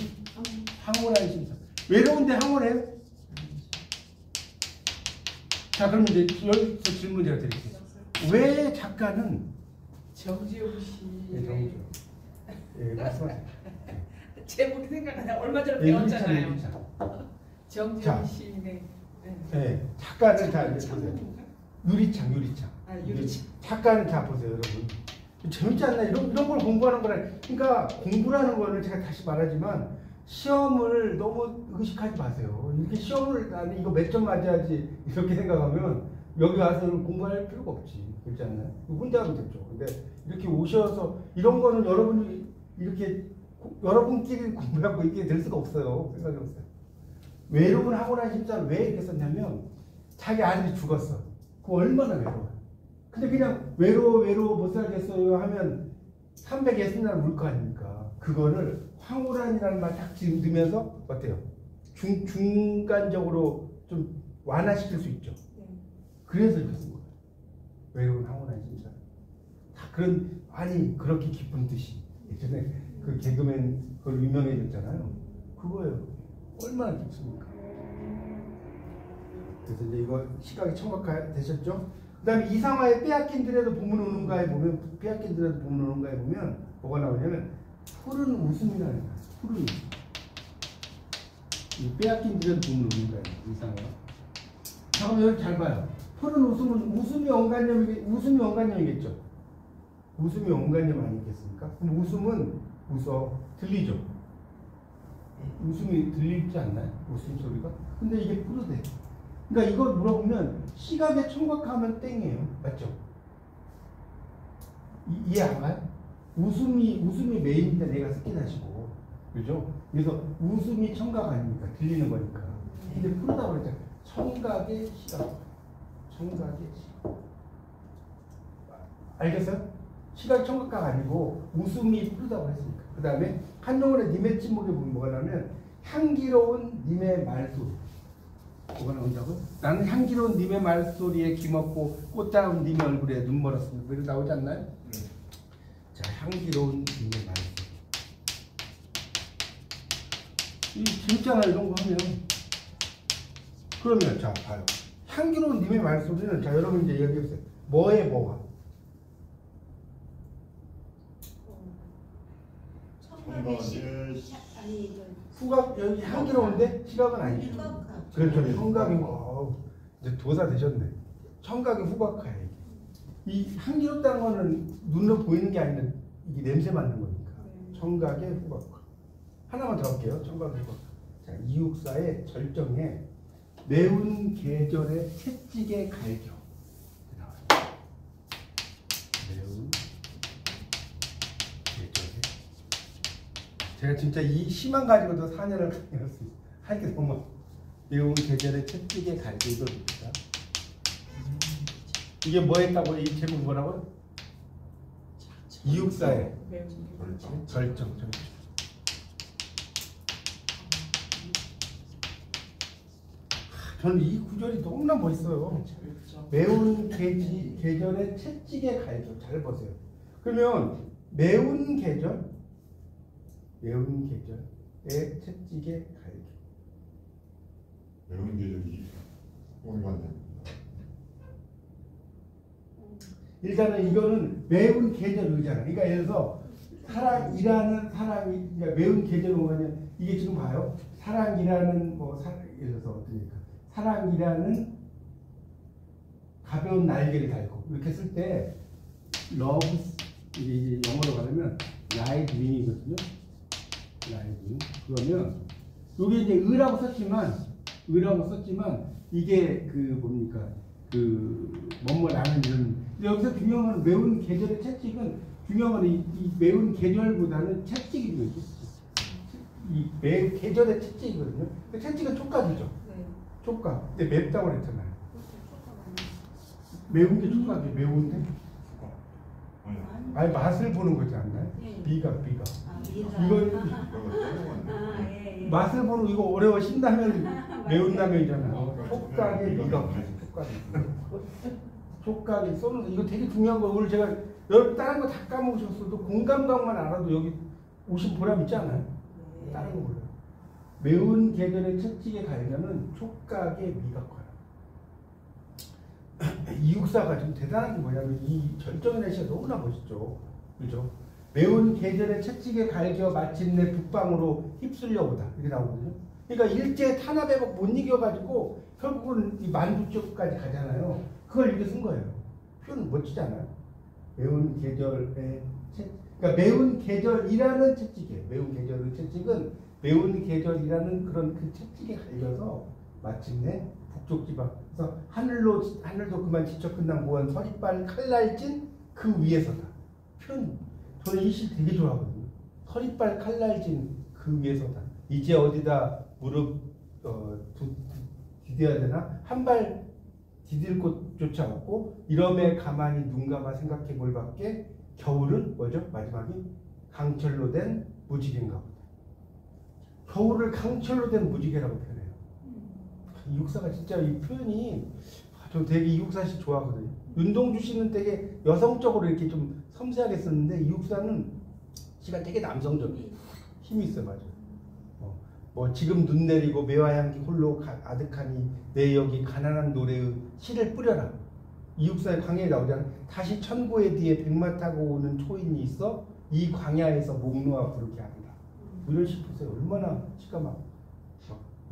A: 황홀한 심사. 외로운데 황홀해요? 자, 그럼 이제 여기서 질문 제가 드릴게요. 왜 작가는
C: 정지용 씨.
A: 네, 정지용. 예, 말씀하세요.
C: 제목이 생각나요. 얼마 전에 배웠잖아요.
A: 유리창.
C: 정지용 씨네.
A: 네, 작가는 자 이제 보세요. 유리창.
C: 유리창.
A: 작가는 자 보세요, 여러분. 재밌지 않나? 이런 걸 공부하는 거라. 그러니까 공부라는 거는 제가 다시 말하지만 시험을 너무 의식하지 마세요. 이렇게 시험을 나는 이거 몇 점 맞아야지 이렇게 생각하면 여기 와서 공부할 필요가 없지. 그렇지 않나요? 혼자 하면 됐죠. 근데 이렇게 오셔서 이런 거는 여러분이 이렇게 여러분끼리 공부하고 이렇게 될 수가 없어요. 생각이 없어요. 외로운 황홀한 심사를 왜 이렇게 썼냐면 자기 아들이 죽었어. 그거 얼마나 외로워요. 근데 그냥 외로워 못 살겠어요 하면 360날 울 거 아닙니까? 그거를 황홀한이라는 말 딱 넣으면서 어때요? 중간적으로 좀 완화시킬 수 있죠. 그래서 이렇게 쓴 거예요. 외로운 황홀한 심사. 다 그렇게 기쁜 뜻이 예전에 그 개그맨 그걸 유명해졌잖아요. 그거예요. 얼마나 깊습니까? 그래서 이제 이거 시각이 청각화 되셨죠? 그 다음에 이상화에 빼앗긴 들에도 보문 오는가에 보면, 빼앗긴 들에도 보문 오는가에 보면 뭐가 나오냐면 푸른 웃음이 나는 거야. 푸른 웃음. 이 빼앗긴 들에도 보문 오는가에 이상화. 자, 그럼 여기 잘 봐요. 푸른 웃음은 웃음이 언간념이겠죠? 웃음이 언간념 아니겠습니까? 그럼 웃음은 웃어 들리죠? 웃음이 들리지 않나요? 웃음소리가? 근데 이게 푸르대. 그러니까 이걸 물어보면 시각에 청각하면 땡이에요. 맞죠? 이해 안 가요? 웃음이 메인인데 내가 스키다시고, 그죠? 그래서 웃음이 청각 아닙니까? 들리는 거니까. 근데 푸르다고 그랬잖아. 청각의 시각. 청각의 시각. 알겠어요? 시각 청각각 아니고 웃음이 푸르다고 했으니까. 그 다음에 한동훈의 님의 침묵에 보면 뭐가 나오면 향기로운 님의 말소리. 뭐가 나온다고요? 나는 향기로운 님의 말소리에 김없고 꽃다운 님의 얼굴에 눈 멀었습니다. 이렇게 나오지 않나요? 자, 향기로운 님의 말소리. 이 재밌잖아요, 이런 거 하면. 그러면 자, 봐요. 향기로운 님의 말소리는 자, 여러분 이제 얘기해보세요. 뭐에 뭐가?
B: 청각의 아니
A: 후각 여기 향기로운데 시각은 아니죠.
B: 후각화.
A: 그렇죠. 청각이 이제 도사 되셨네. 청각이 후각화예요. 이 향기롭다는 거는 눈으로 보이는 게 아니라 이게 냄새 맡는 거니까. 청각의 후각화. 하나만 더 할게요. 청각의 후각화. 자, 이육사의 절정에 매운 계절의 채찍의 갈겨. 매운 계절의. 제가 진짜 이 시만 가지고도 4년을 강의할 수 있어요. 할 게 너무 매운 계절의 채찍의 갈겨 이겁니다. 이게 뭐 했다고? 이 제목 뭐라고요? 이육사의 절정. 저는 이 구절이 너무나 멋있어요. 매운 계절의 채찍의 갈겨. 잘 보세요. 그러면 매운 계절의 채찍의 갈겨.
D: 매운 계절이 온갖
A: 일단은 이거는 매운 계절이잖아. 그러니까 예를 들어서 사랑이라는 사랑이 그러니까 매운 계절 오면 이게 지금 봐요. 사랑이라는 예를 들어서 어떻게 사랑이라는 가벼운 날개를 달고 이렇게 쓸 때 love 이게 영어로 가려면 light wing이거든요. light wing. 그러면 여기 이제 의라고 썼지만 이게 그 뭡니까 뭐라는 이런. 여기서 중요한 건 매운 계절의 채찍은 중요한 건 이 매운 계절보다는 채찍이 중요해요. 이 매운 계절의 채찍이거든요. 채찍은 촉각이죠.
B: 네.
A: 촉각. 근데 맵다고 그랬잖아요. 매운 게 촉각이 매운데? 아니 맛을 보는 거지 않나요?
B: 네.
A: 비가.
B: 아, 미가.
A: 이거
B: 예.
A: 맛을 보는 이거 어려워. 신라면 매운 라면이잖아요. 촉각의 미각. 촉각이 쏘는 이거 되게 중요한 거. 오늘 제가 여러분 다른 거 다 까먹으셨어도 공감각만 알아도 여기 오신 보람 있지 않아요?
B: 네.
A: 다른 거 몰라요. 매운 계절의 채찍의 갈겨는 촉각의 미각화야. 이육사가 좀 대단한 게 뭐냐면 이 절정의 날씨가 너무나 멋있죠. 그죠? 매운 계절의 채찍의 갈겨 마침내 북방으로 휩쓸려 오다. 이렇게 나오거든요. 그러니까 일제 탄압에 못 이겨가지고 결국은 이 만두 쪽까지 가잖아요. 그걸 이렇게 쓴 거예요. 표현 멋지지 않아요? 매운 계절의 그러니까 매운 계절이라는 채찍이에요. 매운 계절의 채찍은 매운 계절이라는 그런 그 채찍에 갈려서 마침내 북쪽 지방. 그래서 하늘도 그만 지쳐 끝난 무언 서리빨 칼날진 그 위에서다. 표현 저는 이 시 되게 좋아하거든요. 서리빨 칼날진 그 위에서다. 이제 어디다 무릎 디뎌야 되나? 한 발 디딜 곳조차 없고 이러매 가만히 눈 감아 생각해 볼 밖에 겨울은 뭐죠? 마지막이 강철로 된 무지개인가 보다. 겨울을 강철로 된 무지개라고 표현해요. 이 육사가 진짜 이 표현이 저 되게 이 육사씨 좋아하거든요. 윤동주 씨는 되게 여성적으로 이렇게 좀 섬세하게 썼는데 이 육사는 시가 되게 남성적이에요. 힘이 있어요, 맞아요. 뭐 지금 눈 내리고 매화향기 홀로 아득하니 내 여기 가난한 노래의 씨를 뿌려라. 이육사의 광야에 나오잖아요. 다시 천고의 뒤에 백마 타고 오는 초인이 있어 이 광야에서 목 놓아 부르게 합니다. 이런 시 보세요. 얼마나 시가 막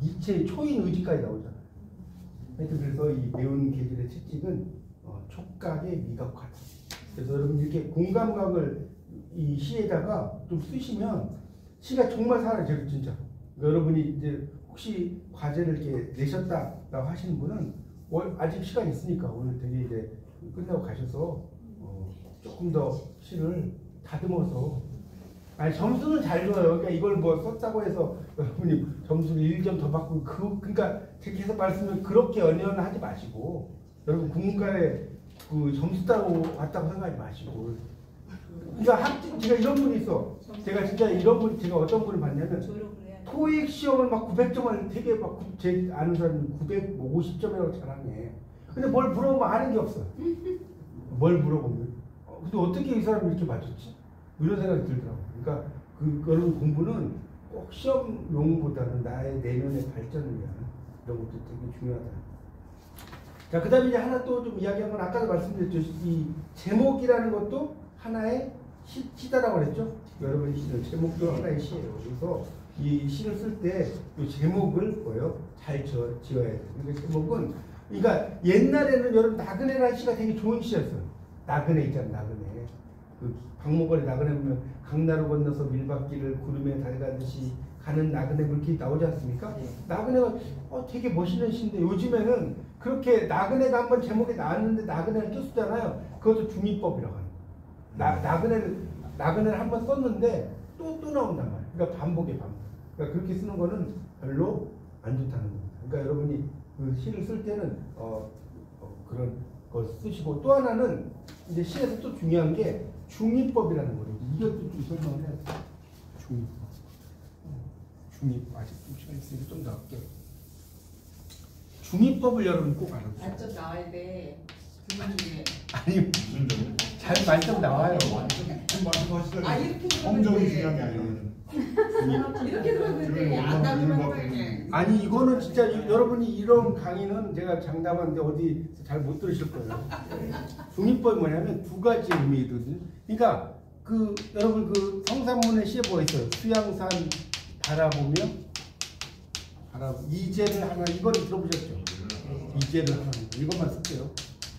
A: 니체의 초인 의지까지 나오잖아요. 하여튼 그래서 이 매운 계절의 채찍은 촉각에 미각하다. 그래서 여러분 이렇게 공감각을 이 시에다가 좀 쓰시면 시가 정말 사라져요, 진짜. 여러분이 이제 혹시 과제를 이렇게 내셨다라고 하시는 분은 아직 시간 있으니까 오늘 되게 이제 끝나고 가셔서 조금 더 시를 다듬어서 아니 점수는 잘 줘요. 그러니까 이걸 뭐 썼다고 해서 여러분이 점수를 1점 더 받고 그러니까 제가 계속 말씀을 그렇게 연연하지 마시고 여러분 국문과에 그 점수 따고 왔다고 생각하지 마시고 그러니까 제가 이런 분이 있어. 제가 진짜 이런 분 제가 어떤 분을 봤냐면 토익 시험을 막 900점을 되게 막 제 아는 사람이 950점이라고 자랑해. 근데 뭘 물어보면 아는 게 없어. 뭘 물어보면 근데 어떻게 이 사람이 이렇게 맞췄지? 이런 생각이 들더라고. 그러니까 그런 공부는 꼭 시험용보다는 나의 내면의 발전을 위한 이런 것도 되게 중요하다. 자, 그 다음에 이제 하나 또 좀 이야기한 건 아까도 말씀드렸죠. 이 제목이라는 것도 하나의 시다라고 그랬죠. 여러분이 제목도 하나의 시예요. 그래서 이 시를 쓸 때 이 제목을 뭐예요? 잘 지어야 돼요. 그러니까 제목은 그러니까 옛날에는 여러분 나그네라는 시가 되게 좋은 시였어요. 나그네 있잖아요. 나그네. 그 박목걸이 나그네 보면 강나루 건너서 밀밭길을 구름에 달가듯이 가는 나그네 그렇게 나오지 않습니까? 나그네가 되게 멋있는 시인데 요즘에는 그렇게 나그네가 한번 제목에 나왔는데 나그네를 또 쓰잖아요. 그것도 중의법이라고 하는 거예요. 나그네를 한번 썼는데 또 나온단 말이에요. 그러니까 반복. 그러니까 그렇게 쓰는 거는 별로 안 좋다는 겁니다. 그러니까 여러분이 그 시를 쓸 때는 그런 거 쓰시고 또 하나는 이제 시에서 또 중요한 게 중의법이라는 거예요. 이것도 좀 설명을 해야 돼요. 중의법. 중의법 아직 좀 시간 있으니까 좀 더 할게요. 중의법을 여러분 꼭 알아보세요.
C: 만점 나와야 돼. 주문 중에.
A: 아니
D: 무슨 점이요?
A: 잘 만점 나와요.
D: 지금 말씀하시더니
C: 아 이렇게
D: 성적이
C: 들었는데.
D: 중요한 게 아니라
C: 이렇게 들었는데 안 나오면 그냥.
A: 아니 이거는 진짜 여러분이 이런 강의는 제가 장담하는데 어디 잘 못 들으실 거예요. 중의법이 뭐냐면 두 가지 의미거든요. 그러니까 그 여러분 그 성산문의 시에 뭐가 있어요? 수양산 바라보며 이제를 하나 이거를 들어보셨죠? 이제를 하나 이것만 쓸게요.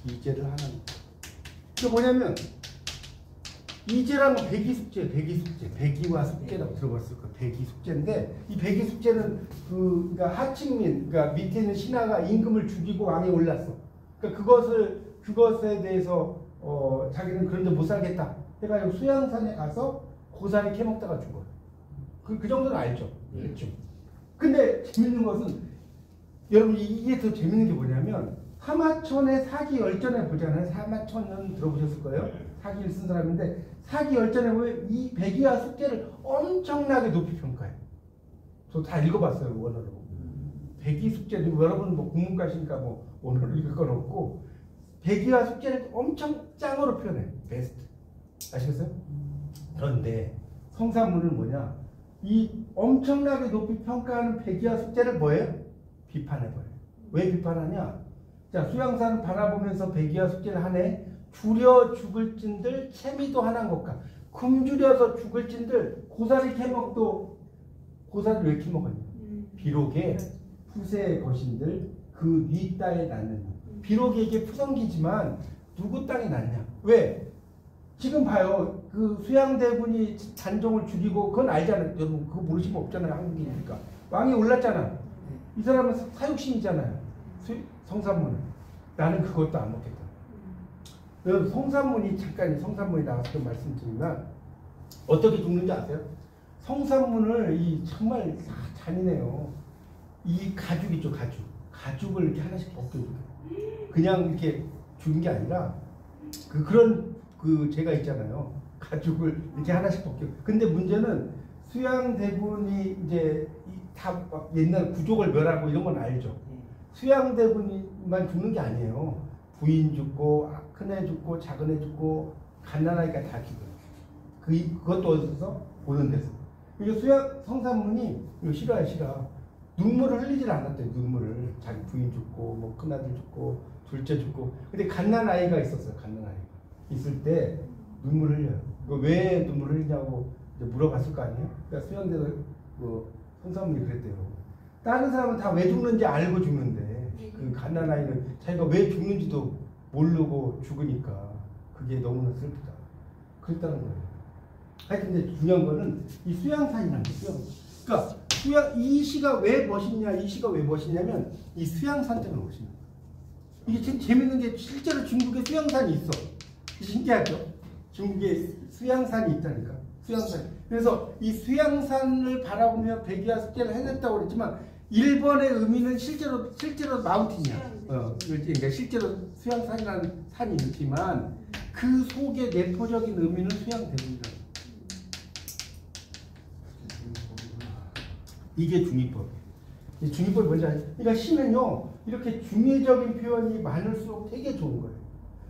A: 이제를 하나. 이게 뭐냐면 이제라는 건 백이숙제, 백이와 숙제라고 들어봤을 거예요. 백이숙제인데 이 백이숙제는 그러니까 하층민, 그러니까 밑에 있는 신하가 임금을 죽이고 왕에 올랐어. 그러니까 그것에 대해서 자기는 그런데 못 살겠다 해가지고 수양산에 가서 고사리 캐먹다가 죽어요. 그 정도는 알죠. 그렇죠. 근데 재밌는 것은 여러분 이게 더 재밌는 게 뭐냐면 사마천의 사기열전에 보잖아요. 사마천은 들어보셨을 거예요.
D: 네.
A: 사기를 쓴 사람인데 사기열전에 보면 이 백이와 숙제를 엄청나게 높이 평가해요. 저 다 읽어봤어요. 원어로. 백이 숙제도 여러분 뭐 국문과시니까 뭐 원어로 읽을 건 없고 백이와 숙제를 엄청 짱으로 표현해요. 베스트. 아시겠어요? 그런데 성산문은 뭐냐? 이 엄청나게 높이 평가하는 백이와 숙제를 뭐예요? 비판해버려요. 왜 비판하냐? 자, 수양산 바라보면서 백이와 숙제를 하네. 줄여 죽을 찐들 채미도 하나인 것과 굶주려서 죽을 찐들 고사리 캐먹도 고사리 왜 캐먹었냐? 비록에 후세의 거신들 그 위 땅에 낳는 비록에 이게 푸성기지만 누구 땅에 낳냐? 왜? 지금 봐요. 그 수양대군이 단종을 죽이고 그건 알잖아요. 여러분 그거 모르시면 없잖아요. 한국이니까. 왕이 올랐잖아. 이 사람은 사육신이잖아요. 성산문은. 나는 그것도 안 먹겠다. 여러분 성산문이 잠깐 성산문이 나왔을 때 말씀드리면 어떻게 죽는지 아세요? 성산문을 정말 잔인해요. 이 가죽 있죠, 가죽을 이렇게 하나씩 벗겨줘요. 그냥 이렇게 죽은 게 아니라 그런 제가 있잖아요. 가죽을 이렇게 하나씩 벗겨. 근데 문제는 수양대군이 이제 다 옛날 구족을 멸하고 이런 건 알죠. 수양대군만 죽는 게 아니에요. 부인 죽고 큰애 죽고 작은애 죽고 갓난아이가 다 죽어요. 그것도 어디서 보는 데서. 이게 수양 성산문이 이거 싫어. 눈물을 흘리질 않았대요. 눈물을 자기 부인 죽고 뭐 큰아들 죽고 둘째 죽고. 근데 갓난 아이가 있었어요. 갓난 아이가 있을 때 눈물을 흘려요. 이거 왜 눈물을 흘리냐고 이제 물어봤을 거 아니에요. 그러니까 수양대도 뭐 성산문이 그랬대요. 다른 사람은 다 왜 죽는지 알고 죽는데 그 갓난 아이는 자기가 왜 죽는지도 모르고 죽으니까 그게 너무나 슬프다. 그랬다는 거예요. 하여튼 이제 중요한 거는 이 수양산이라는 거죠. 그러니까 이 시가 왜 멋있냐, 이 시가 왜 멋있냐면 이 수양산 때문에 멋있는 거예요. 이게 참 재밌는 게 실제로 중국에 수양산이 있어. 신기하죠? 중국에 수양산이 있다니까. 수양산. 그래서 이 수양산을 바라보며 백이야 숙제를 해냈다고 그랬지만 일본의 의미는 실제로 마운틴이야. 그러니까 실제로 수양산이라는 산이 있지만 그 속에 내포적인 의미는 수양대문이라는 거야. 이게 중의법이에요. 이 중의법이 뭔지 아세요? 그러니까 시는요 이렇게 중의적인 표현이 많을수록 되게 좋은 거예요.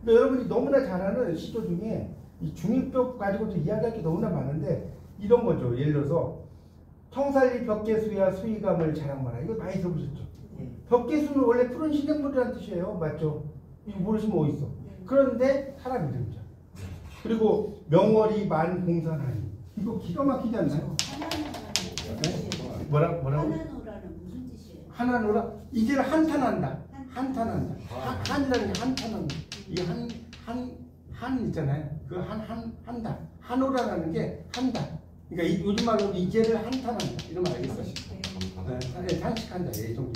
A: 그러니까 여러분이 너무나 잘 아는 시조 중에 이 중의법 가지고도 이야기할 게 너무나 많은데 이런 거죠. 예를 들어서 청살리 벽계수야 수의감을 자랑마라. 이거 많이 들어보셨죠? 벽계수는 원래 푸른 시냇물이라는 뜻이에요. 맞죠? 이거 모르시면 어딨어. 그런데 사람 이름이죠. 그리고 명월이 만공산하니. 이거 기가 막히지 않나요? 네? 뭐라고?
B: 하나노라는 무슨 뜻이에요?
A: 하나노라? 이제는 한탄한다. 한탄한다. 한이라는 게 한탄한다. 이 한 있잖아요. 그 한다. 한오라라는 게 한다. 그러니까 요즘 말로 이제를 한탄한다. 이런 말 알겠어요? 네, 탄식한다. 예, 정도.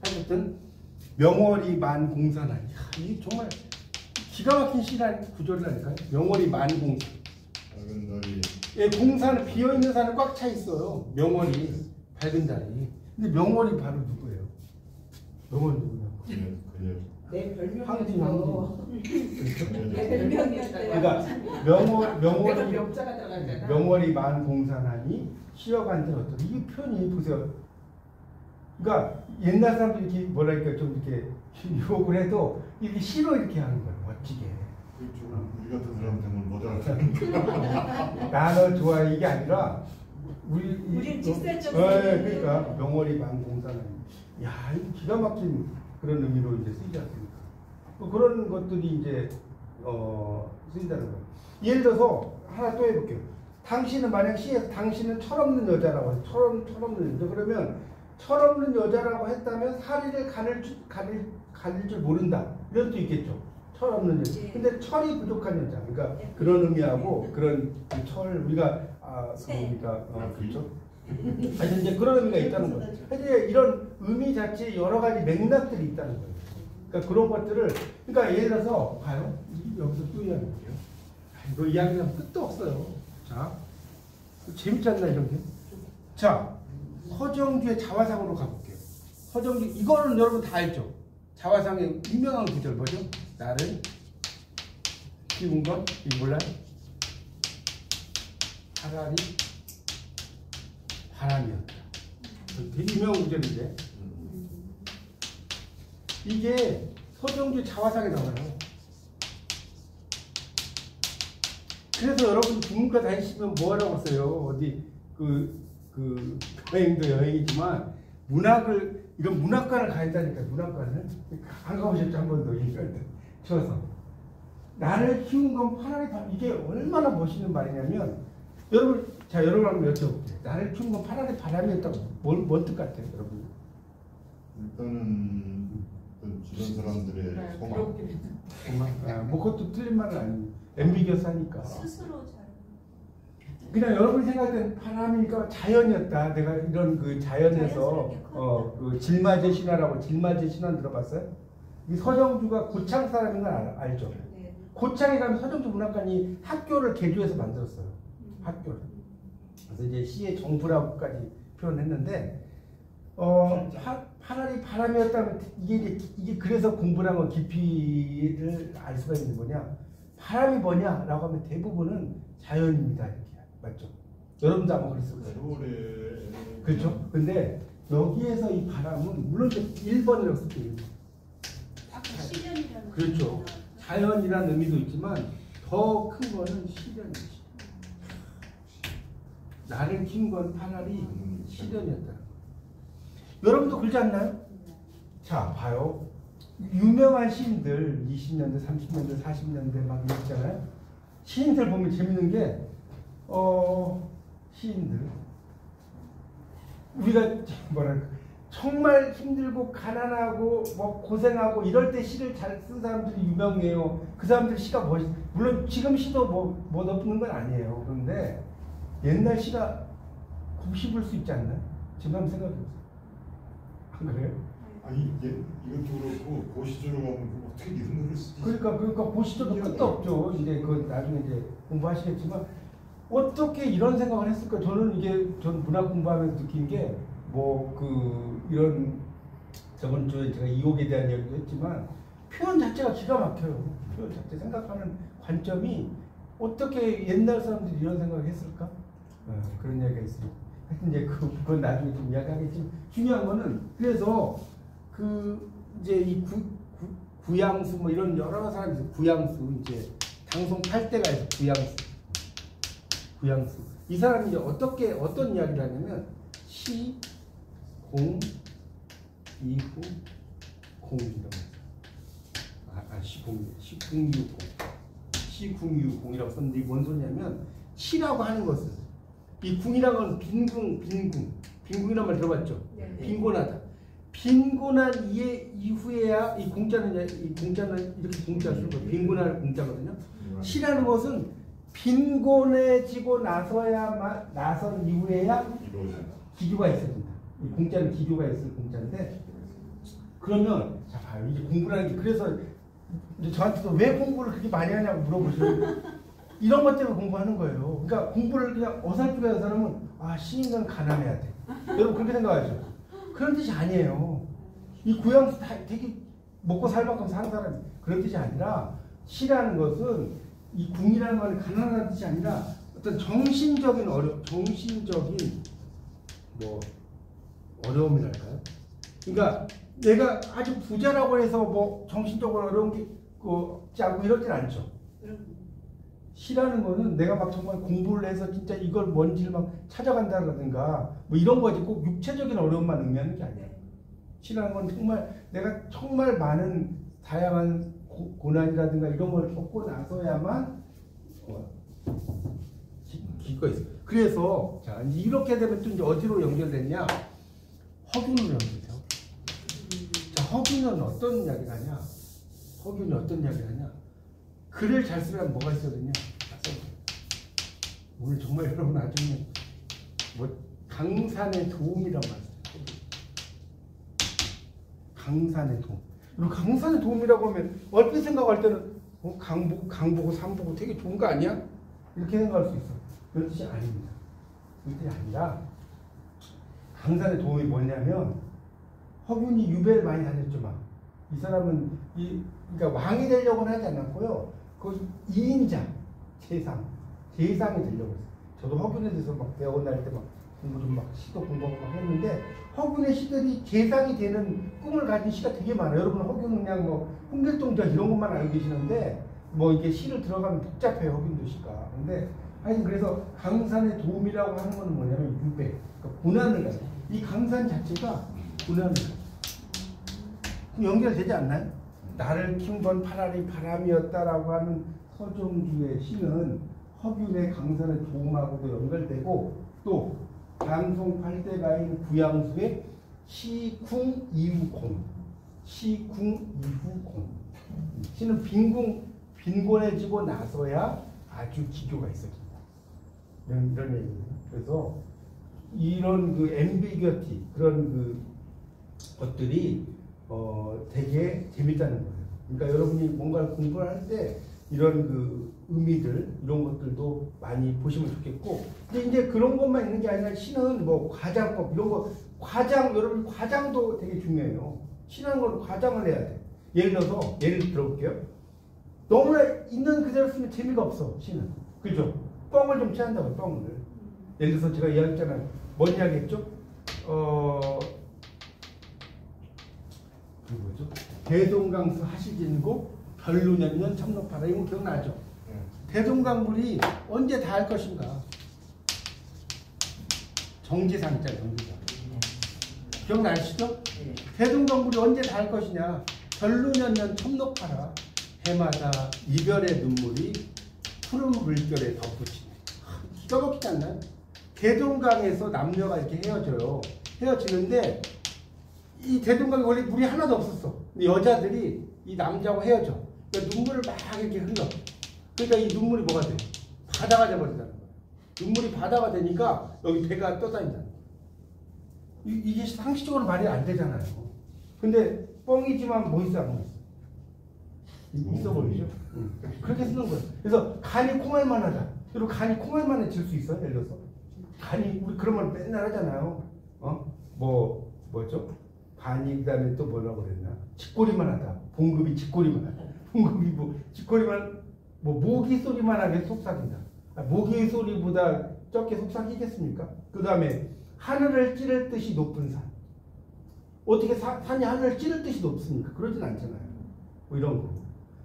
A: 하여튼 명월이 만공산하니. 이게 정말 기가 막힌 시라는 구조라니까요. 명월이 만공산. 예, 공산은 비어있는 산은 꽉 차 있어요. 명월이 밝은 자리. 근데 명월이 바로 누구예요? 명월이 누구냐고?
C: 내
A: 황진.
C: 별명이었어. 내 별명이었어요.
A: 그러니까 명월이 만공산하니 쉬어간들 어떤 이 표현이 보세요. 그러니까 옛날 사람들이 이렇게 뭐랄까 좀 이렇게 유혹을 해도 이렇게 시로 이렇게 하는 거예요. 멋지게.
D: 우리 같은 사람한테는 못 알아듣는
A: 나 너 좋아해 이게 아니라
B: 우리는 직설적.
A: 그러니까 명월이 만공산하니. 야, 이거 기가 막힌 그런 의미로 이제 쓰이지 않습니까? 그런 것들이 이제 쓰인다는 거예요. 예를 들어서 하나 또 해볼게요. 당신은 만약 시에서 당신은 철없는 여자라고 해요. 철없는 여자. 그러면 철없는 여자라고 했다면 사리를 가릴 줄 모른다. 이런 뜻도 있겠죠. 철없는 여자. 근데 철이 부족한 여자. 그러니까 그런 의미하고 그런 철 우리가 그렇죠. 하여튼 이제 그런 의미가 있다는 거예요. 하여튼 이런 의미 자체에 여러 가지 맥락들이 있다는 거예요. 그러니까 그런 것들을 그러니까 예를 들어서 봐요. 여기서 또 이야기할게요. 이거 이야기하면 끝도 없어요. 자, 재밌지 않나 이런 게? 자, 서정주의 자화상으로 가볼게요. 서정주 이거는 여러분 다 알죠? 자화상의 유명한 구절 뭐죠? 나를 키운 건 이거 몰라요? 차라리 바람이었다. 되게 유명한 구절인데 이게 서정주 자화상에 나와요. 그래서 여러분 국문과 다니시면 뭐라고 써요? 어디 여행도 여행이지만 이런 문학관을 가야 된다니까. 문학관을 안 가보셨죠? 한 번도 이럴 때 추워서 나를 키운 건 파라리 이게 얼마나 멋있는 말이냐면 여러분 한번 여쭤볼게요. 나를 키운 건 파라리 바람이었다고 뭔 뜻 같아요, 여러분?
D: 일단은 주변 사람들의 소망.
A: 뭐 그것도 틀린 말은 아니에요. 앰비겨스하니까.
B: 스스로 잘.
A: 그냥 여러분이 생각할 땐 바람이니까 자연이었다. 내가 이런 그 자연에서 그 질마제 신화라고 질마제 신화 들어봤어요? 이 서정주가 고창 사람인 걸 알죠?
B: 네.
A: 고창에 가면 서정주 문학관이 학교를 개조해서 만들었어요. 학교를. 그래서 이제 시의 정부라고까지 표현했는데 파라리 바람이었다면 이게 그래서 공부를 하면 깊이를 알 수가 있는 거냐? 바람이 뭐냐라고 하면 대부분은 자연입니다. 이렇게 맞죠? 여러분도 아마 그랬을 거예요. 그렇죠? 근데 여기에서 이 바람은 물론 이제 1번이라고 쓸 때 1번.
B: 시련이라는.
A: 그렇죠. 자연이라는 의미도 있지만 더 큰 거는 시련이지. 나를 킨 건 파날이 시련이었다. 여러분도 그러지 않나요? 자, 봐요. 유명한 시인들 20년대, 30년대, 40년대 막 있잖아요. 시인들 보면 재밌는 게 시인들 우리가 뭐랄까 정말 힘들고 가난하고 뭐 고생하고 이럴 때 시를 잘 쓴 사람들이 유명해요. 그 사람들 시가 물론 지금 시도 뭐 높은 건 아니에요. 그런데 옛날 시가 곱씹을 수 있지 않나요? 지금 한번 생각해보세요. 안 그래요?
D: 아니 이것도 그렇고 고시적으로 가면 어떻게 이런 글을 쓰지?
A: 그러니까 고시적도 끝도 없죠. 이제 그 나중에 이제 공부하시겠지만 어떻게 이런 생각을 했을까? 저는 전 문학 공부하면서 느낀 게 뭐 이런 저번 주에 제가 이옥에 대한 이야기도 했지만 표현 자체가 기가 막혀요. 표현 자체 생각하는 관점이 어떻게 옛날 사람들이 이런 생각을 했을까? 그런 이야기가 있어요. 하여튼 이제 그건 나중에 좀 이야기하겠지만 중요한 거는 그래서 이제 이 구양수 뭐 이런 여러 사람이 구양수 이제 당송 8대가 있어 구양수 이 사람이 이제 어떤 이야기를 하냐면 시 공 이후 공이라고 시궁유공이라고 썼는데 이게 뭔 소리냐면 시라고 하는 것은 이 궁이라는 건 빈궁이란 말 들어봤죠?
C: 네.
A: 빈곤하다. 빈곤한 이후에야 이 공자는 이렇게 공자 쓰는 거예요. 빈곤할 공자거든요. 시라는 것은 빈곤해지고 나선 이후에야 기교가 있어야 된다. 이 공자는 기교가 있을 공자인데 그러면 자 봐요. 이제 공부라는 게 그래서 이제 저한테도 왜 공부를 그렇게 많이 하냐고 물어보시면 이런 것 때문에 공부하는 거예요. 그러니까 공부를 그냥 어설프게 하는 사람은 시인은 가난해야 돼. 여러분 그렇게 생각하죠? 그런 뜻이 아니에요. 이 구양수 되게 먹고 살 만큼 사는 사람이 그런 뜻이 아니라 시라는 것은 이 궁이라는 건 가난한 뜻이 아니라 어떤 정신적인 어려움이랄까요? 그러니까 내가 아주 부자라고 해서 뭐 정신적으로 어려운 게 짜고 이러진 않죠. 시라는 거는 내가 막 정말 공부를 해서 진짜 이걸 뭔지를 막 찾아간다든가 뭐 이런 거지 꼭 육체적인 어려움만 의미하는 게 아니야. 시라는 건 정말 내가 정말 많은 다양한 고난이라든가 이런 걸 겪고 나서야만 기가 있어. 그래서 자 이렇게 되면 또 이제 어디로 연결됐냐? 허균으로 연결돼요. 자 허균은 어떤 이야기를 하냐? 글을 잘 쓰려면 뭐가 있어야 되냐? 오늘 정말 여러분 나중에 강산의 도움이란 말 써요. 강산의 도움. 그리고 강산의 도움이라고 하면 얼핏 생각할 때는 강 보고 산 보고 되게 좋은 거 아니야? 이렇게 생각할 수 있어. 그런 뜻이 아닙니다. 그런 뜻이 아니라 강산의 도움이 뭐냐면 허균이 유배를 많이 다녔죠. 이 사람은 그러니까 왕이 되려고는 하지 않았고요. 그 2인자 재상이 되려고 했어요. 저도 허균에 대해서 막 대학원 다닐 때 막 공부 좀 막 시도 공부하고 막 했는데 허균의 시들이 재상이 되는 꿈을 가진 시가 되게 많아요. 여러분 허균은 그냥 뭐 홍길동전 이런 것만 알고 계시는데 뭐 이게 시를 들어가면 복잡해요. 허균도 시가. 근데 하여튼 그래서 강산의 도움이라고 하는 건 뭐냐면 유배, 그러니까 고난을 가요. 이 강산 자체가 고난을 가요. 그럼 연결되지 않나요? 나를 킨 건 파라리 바람이었다라고 하는 서정주의 시는 허균의 강산의 도움하고도 연결되고 또 당송 8대가인 구양수의 시궁 이후 공. 시는 빈곤해지고 나서야 아주 기교가 있어진다. 이런 얘기예요. 그래서 이런 앰비규어티 그런 것들이 되게 재밌다는 거예요. 그러니까 여러분이 뭔가를 공부를 할 때 이런 의미들 이런 것들도 많이 보시면 좋겠고, 근데 이제 그런 것만 있는 게 아니라 시는 뭐 과장법 이런 거 여러분 과장도 되게 중요해요. 시라는 건 과장을 해야 돼. 예를 들어볼게요. 너무나 있는 그대로 쓰면 재미가 없어 시는. 그죠? 뻥을 좀 취한다고 뻥을. 예를 들어서 제가 이야기했잖아요. 뭔 이야기 했죠? 뭐죠? 대동강수 하시진고 별루년년 청록파라. 이거 기억나죠? 대동강물이 언제 다 할 것인가? 정지상 있잖아요. 정지상. 기억나시죠? 대동강물이 언제 닿을 것이냐. 결루년년 첨록하라. 해마다 이별의 눈물이 푸른 물결에 덧붙이네. 기가 막히지 않나요? 대동강에서 남녀가 이렇게 헤어져요. 헤어지는데 이 대동강에 원래 물이 하나도 없었어. 근데 여자들이 이 남자하고 헤어져. 그러니까 눈물을 막 이렇게 흘러. 그러니까 이 눈물이 뭐가 돼? 바다가 돼버린다는 거야. 눈물이 바다가 되니까 여기 배가 떠다닌다는 거야. 이게 상식적으로 말이 안 되잖아요. 근데 뻥이지만 뭐 있어 안 있어? 있어 보이죠? 그렇게 쓰는 거예요. 그래서 간이 콩알만 하다. 그리고 간이 콩알만 해질 수 있어요. 예를 들어서 간이 우리 그런 말 맨날 하잖아요. 뭐죠? 간이 그다음에 또 뭐라고 그랬나? 쥐꼬리만 하다. 봉급이 쥐꼬리만 하다. 봉급이 뭐 쥐꼬리만 뭐 모기 소리만 하게 속삭인다. 모기 소리보다 적게 속삭이겠습니까? 그다음에 하늘을 찌를 듯이 높은 산. 어떻게 산이 하늘을 찌를 듯이 높습니까? 그러진 않잖아요. 뭐 이런 거.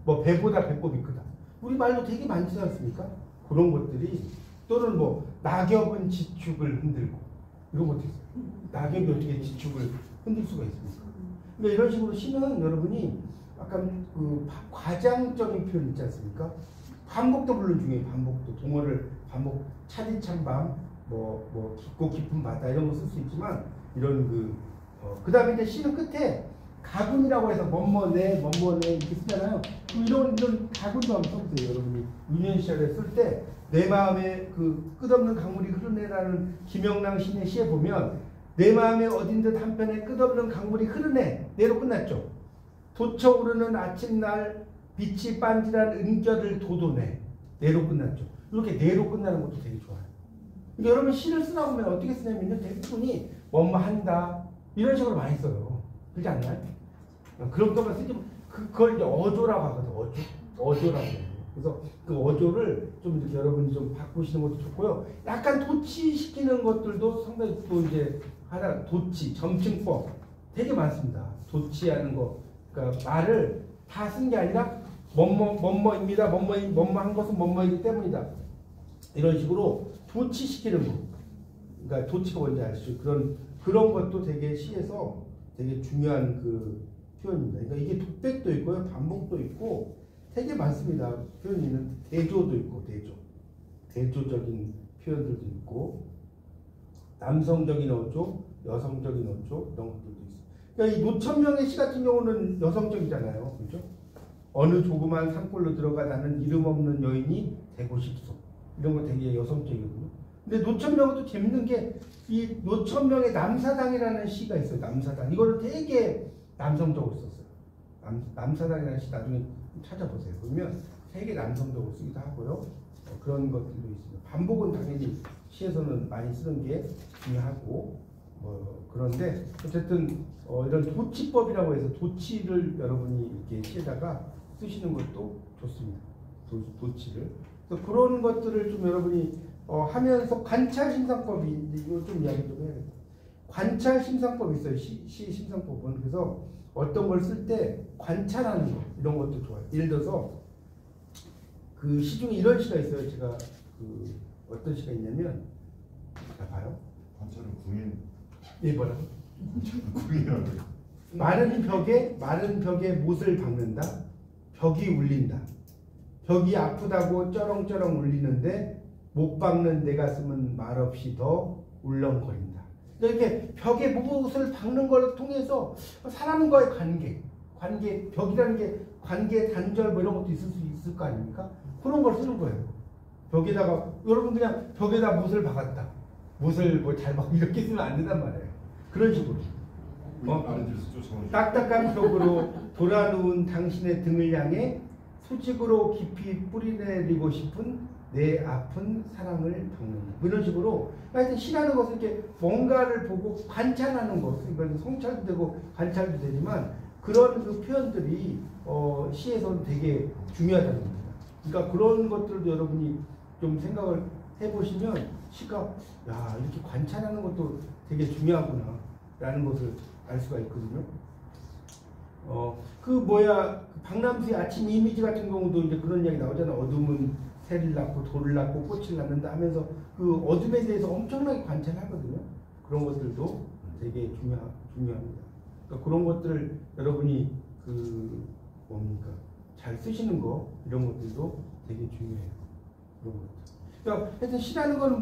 A: 뭐 배보다 배꼽이 크다. 우리 말도 되게 많지 않습니까? 그런 것들이 또는 뭐 낙엽은 지축을 흔들고 이런 것도 있어요. 낙엽이 어떻게 지축을 흔들 수가 있습니까? 그러니까 이런 식으로 시는 여러분이 약간 그 과장적인 표현 있지 않습니까? 반복도 물론 중요해요. 반복도 동어를 반복 차디찬 밤 뭐 깊고 깊은 바다 이런 거 쓸 수 있지만 이런 그 다음에 이제 시는 끝에 가군이라고 해서 뭐뭐네 이렇게 쓰잖아요. 이런 가군도 한번 써보세요. 여러분이 유년 시절에 쓸 때 내 마음에 그 끝없는 강물이 흐르네라는 김영랑 시인의 시에 보면 내 마음에 어딘 듯 한편에 끝없는 강물이 흐르네 내로 끝났죠. 돋쳐오르는 아침날 빛이 반질한 은결을 돋우네 내로 끝났죠. 이렇게 내로 끝나는 것도 되게 좋아요. 그러니까 여러분 시를 쓰다 보면 어떻게 쓰냐면요. 대부분이 뭐뭐 한다 이런 식으로 많이 써요. 그렇지 않나요? 그런 것만 쓰지 그걸 이제 어조라고 하거든. 어조라고 해요. 그래서 그 어조를 좀 이렇게 여러분이 좀 바꾸시는 것도 좋고요. 약간 도치시키는 것들도 상당히 또 이제 하나 도치, 점층법 되게 많습니다. 도치하는 거. 그러니까 말을 다 쓴 게 아니라 뭐뭐입니다. 뭐뭐한 것은 뭐뭐이기 때문이다. 이런 식으로 도치시키는 거. 그러니까 도치가 뭔지 아시죠? 그런 것도 되게 시에서 되게 중요한 그 표현입니다. 그러니까 이게 독백도 있고요, 반복도 있고 되게 많습니다. 표현이 대조도 있고 대조적인 표현들도 있고 남성적인 어조, 여성적인 어조 이런 것들도 있어요. 그러니까 이 노천명의 시 같은 경우는 여성적이잖아요, 그렇죠? 어느 조그만 산골로 들어가 나는 이름 없는 여인이 되고 싶소. 이런 거 되게 여성적이거든요. 근데 노천명은 또 재밌는 게 이 노천명의 남사당이라는 시가 있어요. 남사당. 이거를 되게 남성적으로 썼어요. 남사당이라는 시 나중에 찾아보세요. 그러면 되게 남성적으로 쓰기도 하고요. 그런 것들도 있습니다. 반복은 당연히 시에서는 많이 쓰는 게 중요하고 그런데 어쨌든 이런 도치법이라고 해서 도치를 여러분이 이렇게 시에다가 쓰시는 것도 좋습니다. 도치를. 그래서 그런 것들을 좀 여러분이 하면서 관찰심상법이 이거 좀 이야기 좀 해야겠다. 관찰심상법이 있어요. 시 심상법은. 그래서 어떤 걸 쓸 때 관찰하는 거 이런 것도 좋아요. 예를 들어서 그 시 중에 이런 시가 있어요. 제가 그 어떤 시가 있냐면 봐요.
D: 관찰은 구인.
A: 예, 뭐라고?
D: 구인이라고.
A: 마른 벽에 못을 박는다. 벽이 울린다. 벽이 아프다고 쩌렁쩌렁 울리는데 못 박는 내 가슴은 말없이 더 울렁거린다. 이렇게 벽에 못을 박는 걸 통해서 사람과의 관계, 벽이라는 게 관계 단절 뭐 이런 것도 있을 수 있을 거 아닙니까? 그런 걸 쓰는 거예요. 벽에다가 여러분 그냥 벽에다 못을 박았다. 못을 뭐 잘 박 이렇게 쓰면 안 된단 말이에요. 그런 식으로. 딱딱한 벽으로 돌아누운 당신의 등을 향해 수직으로 깊이 뿌리내리고 싶은 내 아픈 사랑을 박는다. 이런 식으로 하여튼 시라는 것은 이렇게 뭔가를 보고 관찰하는 것, 그러니까 성찰도 되고 관찰도 되지만 그런 그 표현들이 시에서는 되게 중요하다는 겁니다. 그러니까 그런 것들도 여러분이 좀 생각을 해보시면 시가 야 이렇게 관찰하는 것도 되게 중요하구나 라는 것을 알 수가 있거든요. 박람수의 아침 이미지 같은 경우도 이제 그런 이야기 나오잖아요. 어둠은 새를 낳고 돌을 낳고 꽃을 낳는다 하면서 그 어둠에 대해서 엄청나게 관찰하거든요. 그런 것들도 되게 중요합니다. 그러니까 그런 것들을 여러분이 뭡니까 잘 쓰시는 거 이런 것들도 되게 중요해요. 그런 것들. 그러니까 하여튼 시라는 건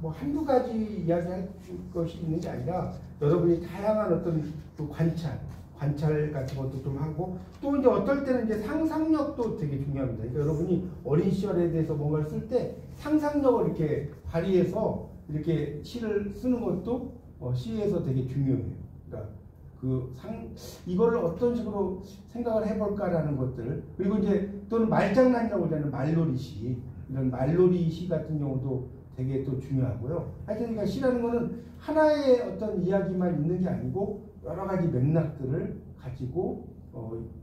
A: 뭐 한두 가지 이야기할 것이 있는 게 아니라 여러분이 다양한 어떤 그 관찰 같은 것도 좀 하고 또 이제 어떨 때는 이제 상상력도 되게 중요합니다. 그러니까 여러분이 어린 시절에 대해서 뭔가를 쓸 때 상상력을 이렇게 발휘해서 이렇게 시를 쓰는 것도 시에서 되게 중요해요. 그러니까 이거를 어떤 식으로 생각을 해볼까라는 것들 그리고 이제 또는 말장난이라고 하는 말놀이시 이런 말놀이시 같은 경우도 되게 또 중요하고요. 하여튼 그러니까 시라는 거는 하나의 어떤 이야기만 있는 게 아니고 여러 가지 맥락들을 가지고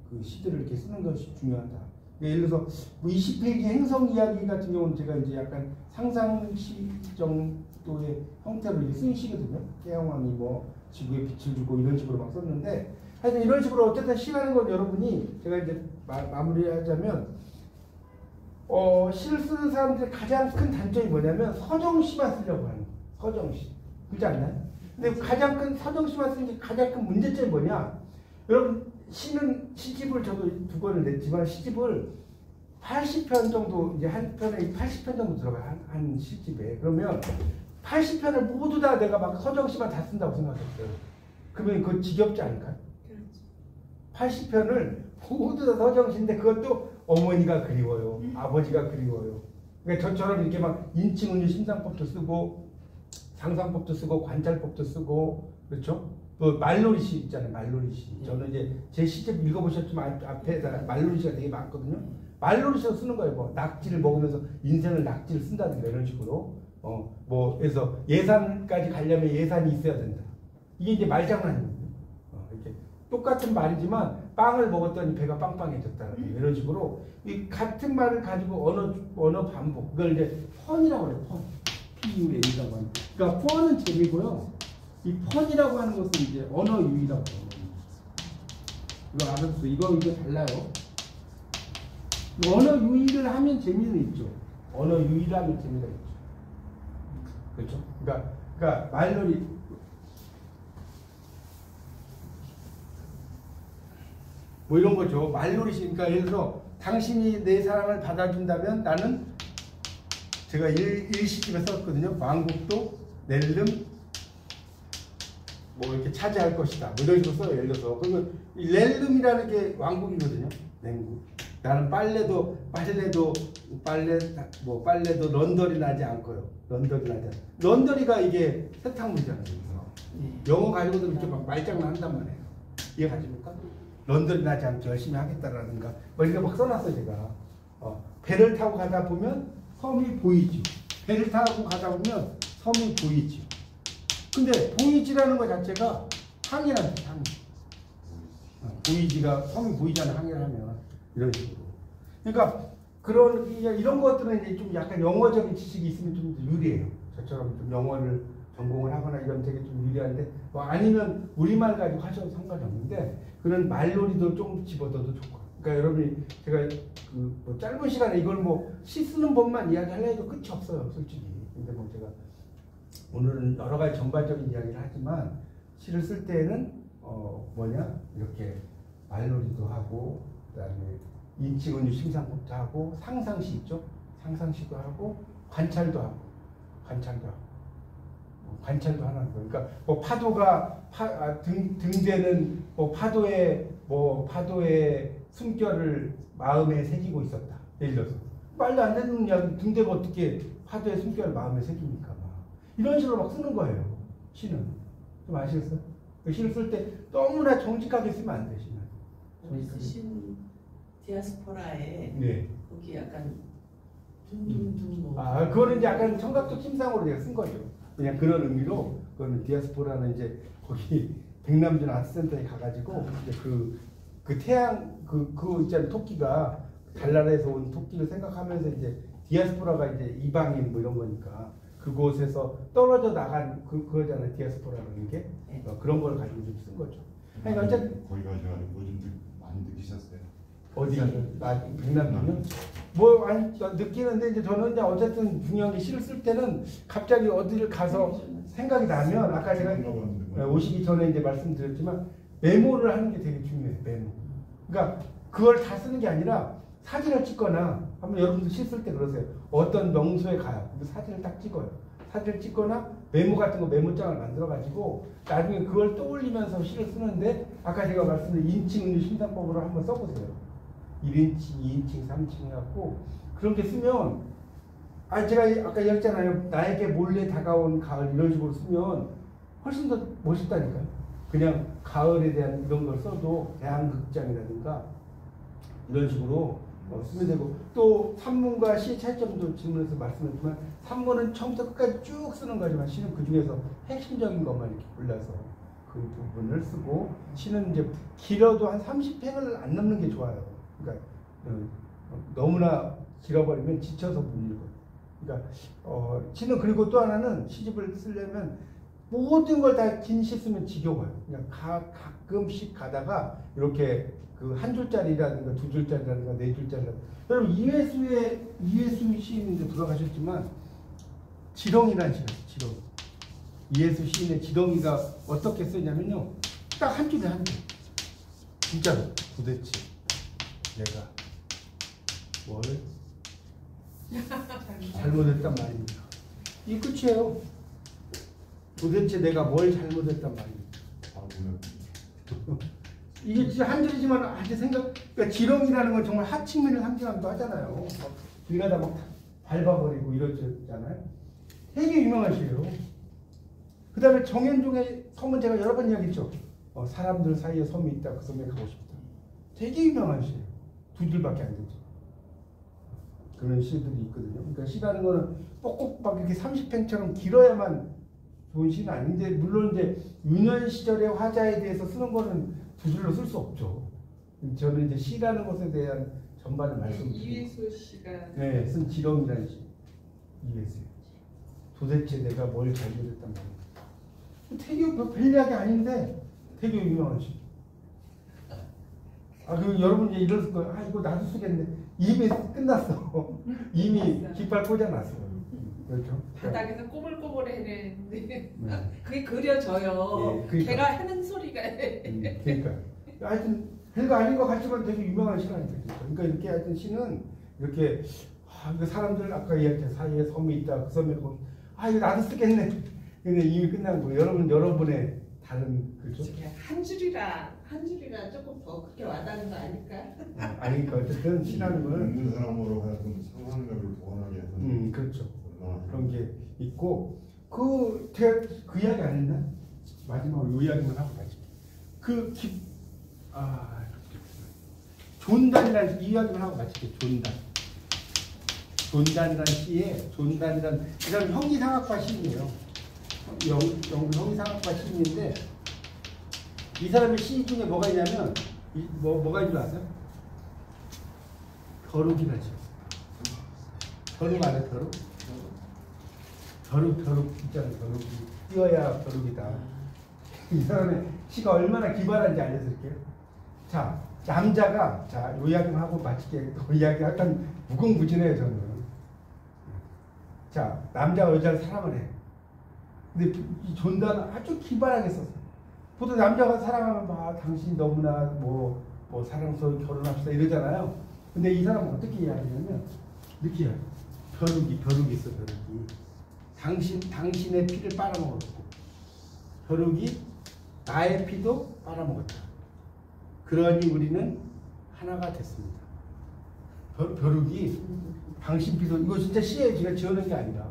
A: 그 시들을 이렇게 쓰는 것이 중요하다. 예를 들어서 20페이지 행성 이야기 같은 경우는 제가 이제 약간 상상시 정도의 형태로 이렇게 쓴 시거든요. 태양왕이 뭐 지구에 빛을 주고 이런 식으로 막 썼는데 하여튼 이런 식으로 어쨌든 시라는 건 여러분이 제가 이제 마무리하자면 시를 쓰는 사람들의 가장 큰 단점이 뭐냐면 서정시만 쓰려고 하는 거예요. 서정시. 그렇지 않나요? 근데 가장 큰 서정시만 쓰는 게 가장 큰 문제점이 뭐냐? 여러분 시집을 저도 2권을 냈지만 시집을 80편 정도 이제 한 편에 80편 정도 들어가요. 한 시집에. 그러면 80편을 모두 다 내가 막 서정시만 다 쓴다고 생각했어요. 그러면 그거 지겹지 않을까요? 그렇죠. 80편을 모두 다 서정시인데 그것도 어머니가 그리워요. 아버지가 그리워요. 그러니까 저처럼 이렇게 막 인칭은유 심상법도 쓰고 상상법도 쓰고 관찰법도 쓰고 그렇죠? 또 말놀이시 있잖아요. 말놀이시. 저는 이제 제 시집 읽어보셨지만 앞에다가 말놀이시가 되게 많거든요. 말놀이시로 쓰는 거예요. 뭐 낙지를 먹으면서 인생을 낙지를 쓴다든가 이런 식으로 그래서 예산까지 가려면 예산이 있어야 된다. 이게 이제 말장난입니다. 이렇게 똑같은 말이지만 빵을 먹었더니 배가 빵빵해졌다. 이런 식으로 이 같은 말을 가지고 언어 반복. 그걸 이제 펀이라고 해요. 펀. PUN이라고 하는. 그러니까 펀은 재미고요. 이 펀이라고 하는 것은 이제 언어 유희라고 해요. 이거 알아두세요. 이거 달라요. 언어 유희를 하면 재미는 있죠. 언어 유희를 하면 재미가 있죠. 그렇죠? 그러니까 말놀이 뭐 이런 거죠. 말놀이시니까 예를 들어 당신이 내 사랑을 받아준다면 나는 제가 일시집에 썼거든요. 왕국도 낼름 뭐 이렇게 차지할 것이다. 뭐 이런 식으로 써요. 예를 들어서 그러면 이 낼름이라는 게 왕국이거든요. 냉국. 나는 빨래도 런더리 나지 않고요. 런더리가 이게 세탁물이잖아요. 영어 가지고도 이렇게 막 말장난 한단 말이에요. 이해가십니까? 런더리 나지 않게 열심히 하겠다라든가 뭐 이렇게 막 써놨어요. 제가 배를 타고 가다 보면 섬이 보이지. 배를 타고 가다 보면 섬이 보이지. 근데 보이지라는 것 자체가 항이라는 거예요. 항. 보이지가 섬이 보이잖아요. 항이라 하면 이런 식으로. 그러니까 이런 것들은 이제 좀 약간 영어적인 지식이 있으면 좀 유리해요. 저처럼 좀 영어를 전공을 하거나 이런 되게 좀 유리한데 뭐 아니면 우리말 가지고 하셔도 상관이 없는데 그런 말놀이도 좀 집어넣어도 좋고. 그러니까 여러분이 제가 뭐 짧은 시간에 이걸 뭐 시 쓰는 법만 이야기하려 해도 끝이 없어요, 솔직히. 근데 뭐 제가 오늘은 여러 가지 전반적인 이야기를 하지만 시를 쓸 때는 이렇게 말놀이도 하고 그다음에 인칭은유 심상법도 하고 상상시 있죠? 상상시도 하고 관찰도 하고 관찰도 하는 거예요. 그러니까 뭐 파도가 등대는 뭐 파도의 숨결을 마음에 새기고 있었다. 예를 들어서 말도 안 되는 이야기 등대가 어떻게 파도의 숨결을 마음에 새깁니까? 이런 식으로 막 쓰는 거예요. 시는 좀 아시겠어요? 시를 쓸 때 너무나 정직하게 쓰면 안 돼요. 시는.
E: 쓰신 디아스포라에
A: 네.
E: 거기 약간 둥둥둥 뭐.
A: 그거는 이제 약간 청각적 침상으로 내가 쓴 거죠. 그냥 그런 의미로 그거는 디아스포라는 이제 거기 백남준 아트센터에 가가지고 이제 그 태양 그 있잖아요. 토끼가 달나라에서 온 토끼를 생각하면서 이제 디아스포라가 이제 이방인 뭐 이런 거니까 그곳에서 떨어져 나간 그거잖아요. 디아스포라는 게 그런 걸 가지고 좀 쓴 거죠. 그러니까 어쨌든
D: 거기 가셔가지고 뭐 좀 많이 느끼셨어요?
A: 어디 가서 백남기면 뭐 아니 느끼는데 이제 저는 이제 어쨌든 중요한 게 시를 쓸 때는 갑자기 어디를 가서 생각이 나면 아까 제가 오시기 전에 이제 말씀드렸지만 메모를 하는 게 되게 중요해요. 메모. 그러니까 그걸 다 쓰는 게 아니라 사진을 찍거나 한번 여러분들 시 쓸 때 그러세요. 어떤 명소에 가요. 근데 사진을 딱 찍어요. 사진을 찍거나 메모 같은 거 메모장을 만들어 가지고 나중에 그걸 떠올리면서 시를 쓰는데 아까 제가 말씀드린 인칭 은유 심사법으로 한번 써보세요. 1인칭, 2인칭, 3인칭 해갖고 그런 게 쓰면 제가 아까 얘기했잖아요. 나에게 몰래 다가온 가을 이런 식으로 쓰면 훨씬 더 멋있다니까요. 그냥 가을에 대한 이런 걸 써도 대한극장이라든가 이런 식으로 쓰면 되고 또 산문과 시의 차이점도 질문에서 말씀했지만 산문은 처음부터 끝까지 쭉 쓰는 거지만 시는 그 중에서 핵심적인 것만 이렇게 골라서 그 부분을 쓰고 시는 이제 길어도 한 30행을 안 넘는 게 좋아요. 그러니까 너무나 길어버리면 지쳐서 못 읽어요. 그러니까 시는 그리고 또 하나는 시집을 쓰려면 모든 걸 다 긴 시 쓰면 지겨워요. 그냥 가끔씩 가다가 이렇게 그 한 줄짜리라든가 두 줄짜리라든가 네 줄짜리라든가 여러분 이회수 시인인데 돌아가셨지만 지렁이라는 시가 있어요. 지렁이. 이회수 시인의 지렁이가 어떻게 쓰냐면요. 딱 한 줄에 한 줄. 진짜로 도대체 내가 뭘 잘못했단 말입니다. 이 끝이에요. 도대체 내가 뭘 잘못했단 말입니다. 이게 진짜 한 줄이지만 아주 그러니까 지렁이라는 건 정말 하층민을 상징하기도 하잖아요. 길 가다 막 밟아버리고 이러잖아요. 되게 유명한 시예요. 그 다음에 정현종의 섬은 제가 여러 번 이야기했죠. 사람들 사이에 섬이 있다. 그 섬에 가고 싶다. 되게 유명한 시예요. 두 줄밖에 안 되죠. 그런 시들이 있거든요. 그러니까 시라는 거는 꼭꼭 막 이렇게 30행처럼 길어야만 좋은 시는 아닌데 물론 이제 유년 시절의 화자에 대해서 쓰는 거는 두 줄로 쓸 수 없죠. 저는 이제 시라는 것에 대한 전반을 말씀드립니다.
C: 이회수 씨가
A: 네, 쓴 지렁이라는 시. 이회수. 도대체 내가 뭘 잘못했단 말이야. 되게 별 이야기 아닌데 되게 유명한 시. 그리고 여러분 이제 이럴 거예요. 이거 나도 쓰겠네. 이미 끝났어. 이미 깃발 꽂아놨어요. 그렇죠?
C: 바닥에서 꼬불꼬불 해내는데
A: 네.
C: 그게 그려져요.
A: 예, 그러니까.
C: 걔가 하는 소리가
A: 그러니까 하여튼 별거 아닌 것 같지만 되게 유명한 시간이죠. 그러니까 이렇게 하여튼 시는 이렇게 이거 사람들 아까 이야기한 사이에 섬이 있다. 그 섬에 거기 이거 나도 쓰겠네. 근데 이미 끝난 거예요. 여러분의 다른 그죠?
C: 한 줄이라 조금 더 크게 와닿는 거 아닐까?
A: 아니니까 어쨌든 시라는 거는
D: 읽는 사람으로 하여금 상상력을 보완하게 해서
A: 그렇죠. 그런 게 있고 제가 그 이야기 안 했나? 마지막으로 이 이야기만 하고 가지. 존단이라는 이 이야기만 하고 마칠게요. 존단이라는 시에 존단이라는 그 사람 형이상학과 시인이에요. 영국 형이상학과 시인인데 이 사람의 시 중에 뭐가 있냐면 뭐가 있는 줄 아세요? 벼룩이라죠. 벼룩 알아요? 벼룩 있잖아요. 벼룩이 뛰어야 벼룩이다. 이 사람의 시가 얼마나 기발한지 알려드릴게요. 자, 남자가 요 이야기만 하고 마칠게. 그 이야기 약간 무궁무진해요. 저는. 자, 남자가 여자를 사랑을 해. 근데 이 존단은 아주 기발하게 썼어요. 보통 남자가 사랑하면 당신이 너무나 뭐 사랑스러워 결혼합시다 이러잖아요. 근데 이 사람은 어떻게 이야기하냐면 이렇게 해요. 벼룩이 있어. 벼룩이 당신의 피를 빨아먹었고 벼룩이 나의 피도 빨아먹었다. 그러니 우리는 하나가 됐습니다. 벼룩이 당신 피도 이거 진짜 시에 제가 지어낸 게 아니라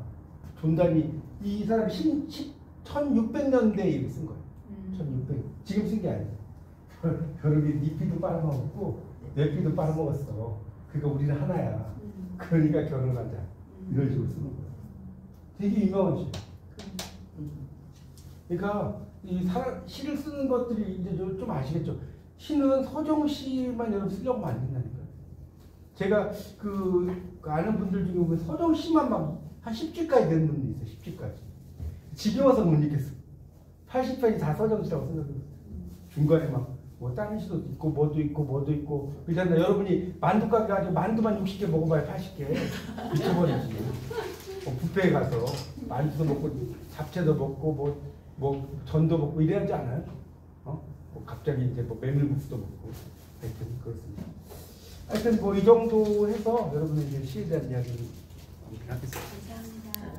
A: 존단이 이 사람이 1600년대에 쓴 거예요. 1600. 지금 쓴 게 아니에요. 벼룩이 네 피도 빨아먹었고 내 피도 빨아먹었어. 그러니까 우리는 하나야. 그러니까 결혼하자. 이런 식으로 쓰는 거예요. 되게 유명한 시. 그러니까 시를 쓰는 것들이 이제 좀 아시겠죠. 시는 서정시만 여러분 쓰려고 안 된다니까요. 제가 아는 분들 중에 보면 서정시만 막 한 10주까지 되는 분도 있어요. 10주까지. 지겨워서 못 읽겠어. 80편이 다 서정시라고 생각해요. 중간에 막 뭐 다른 시도 있고 뭐도 있고 그러잖아. 여러분이 만두 가게 가지고 만두만 60개 먹어봐야 80개 미쳐버리지. 뷔페에 가서 만두도 먹고 잡채도 먹고 뭐 전도 먹고 이래야 하지 않아요? 뭐 갑자기 이제 뭐 메밀국수도 먹고 하여튼 그렇습니다. 하여튼 뭐 이 정도 해서 여러분의 이제 시에 대한 이야기를 하겠습니다.
B: 감사합니다.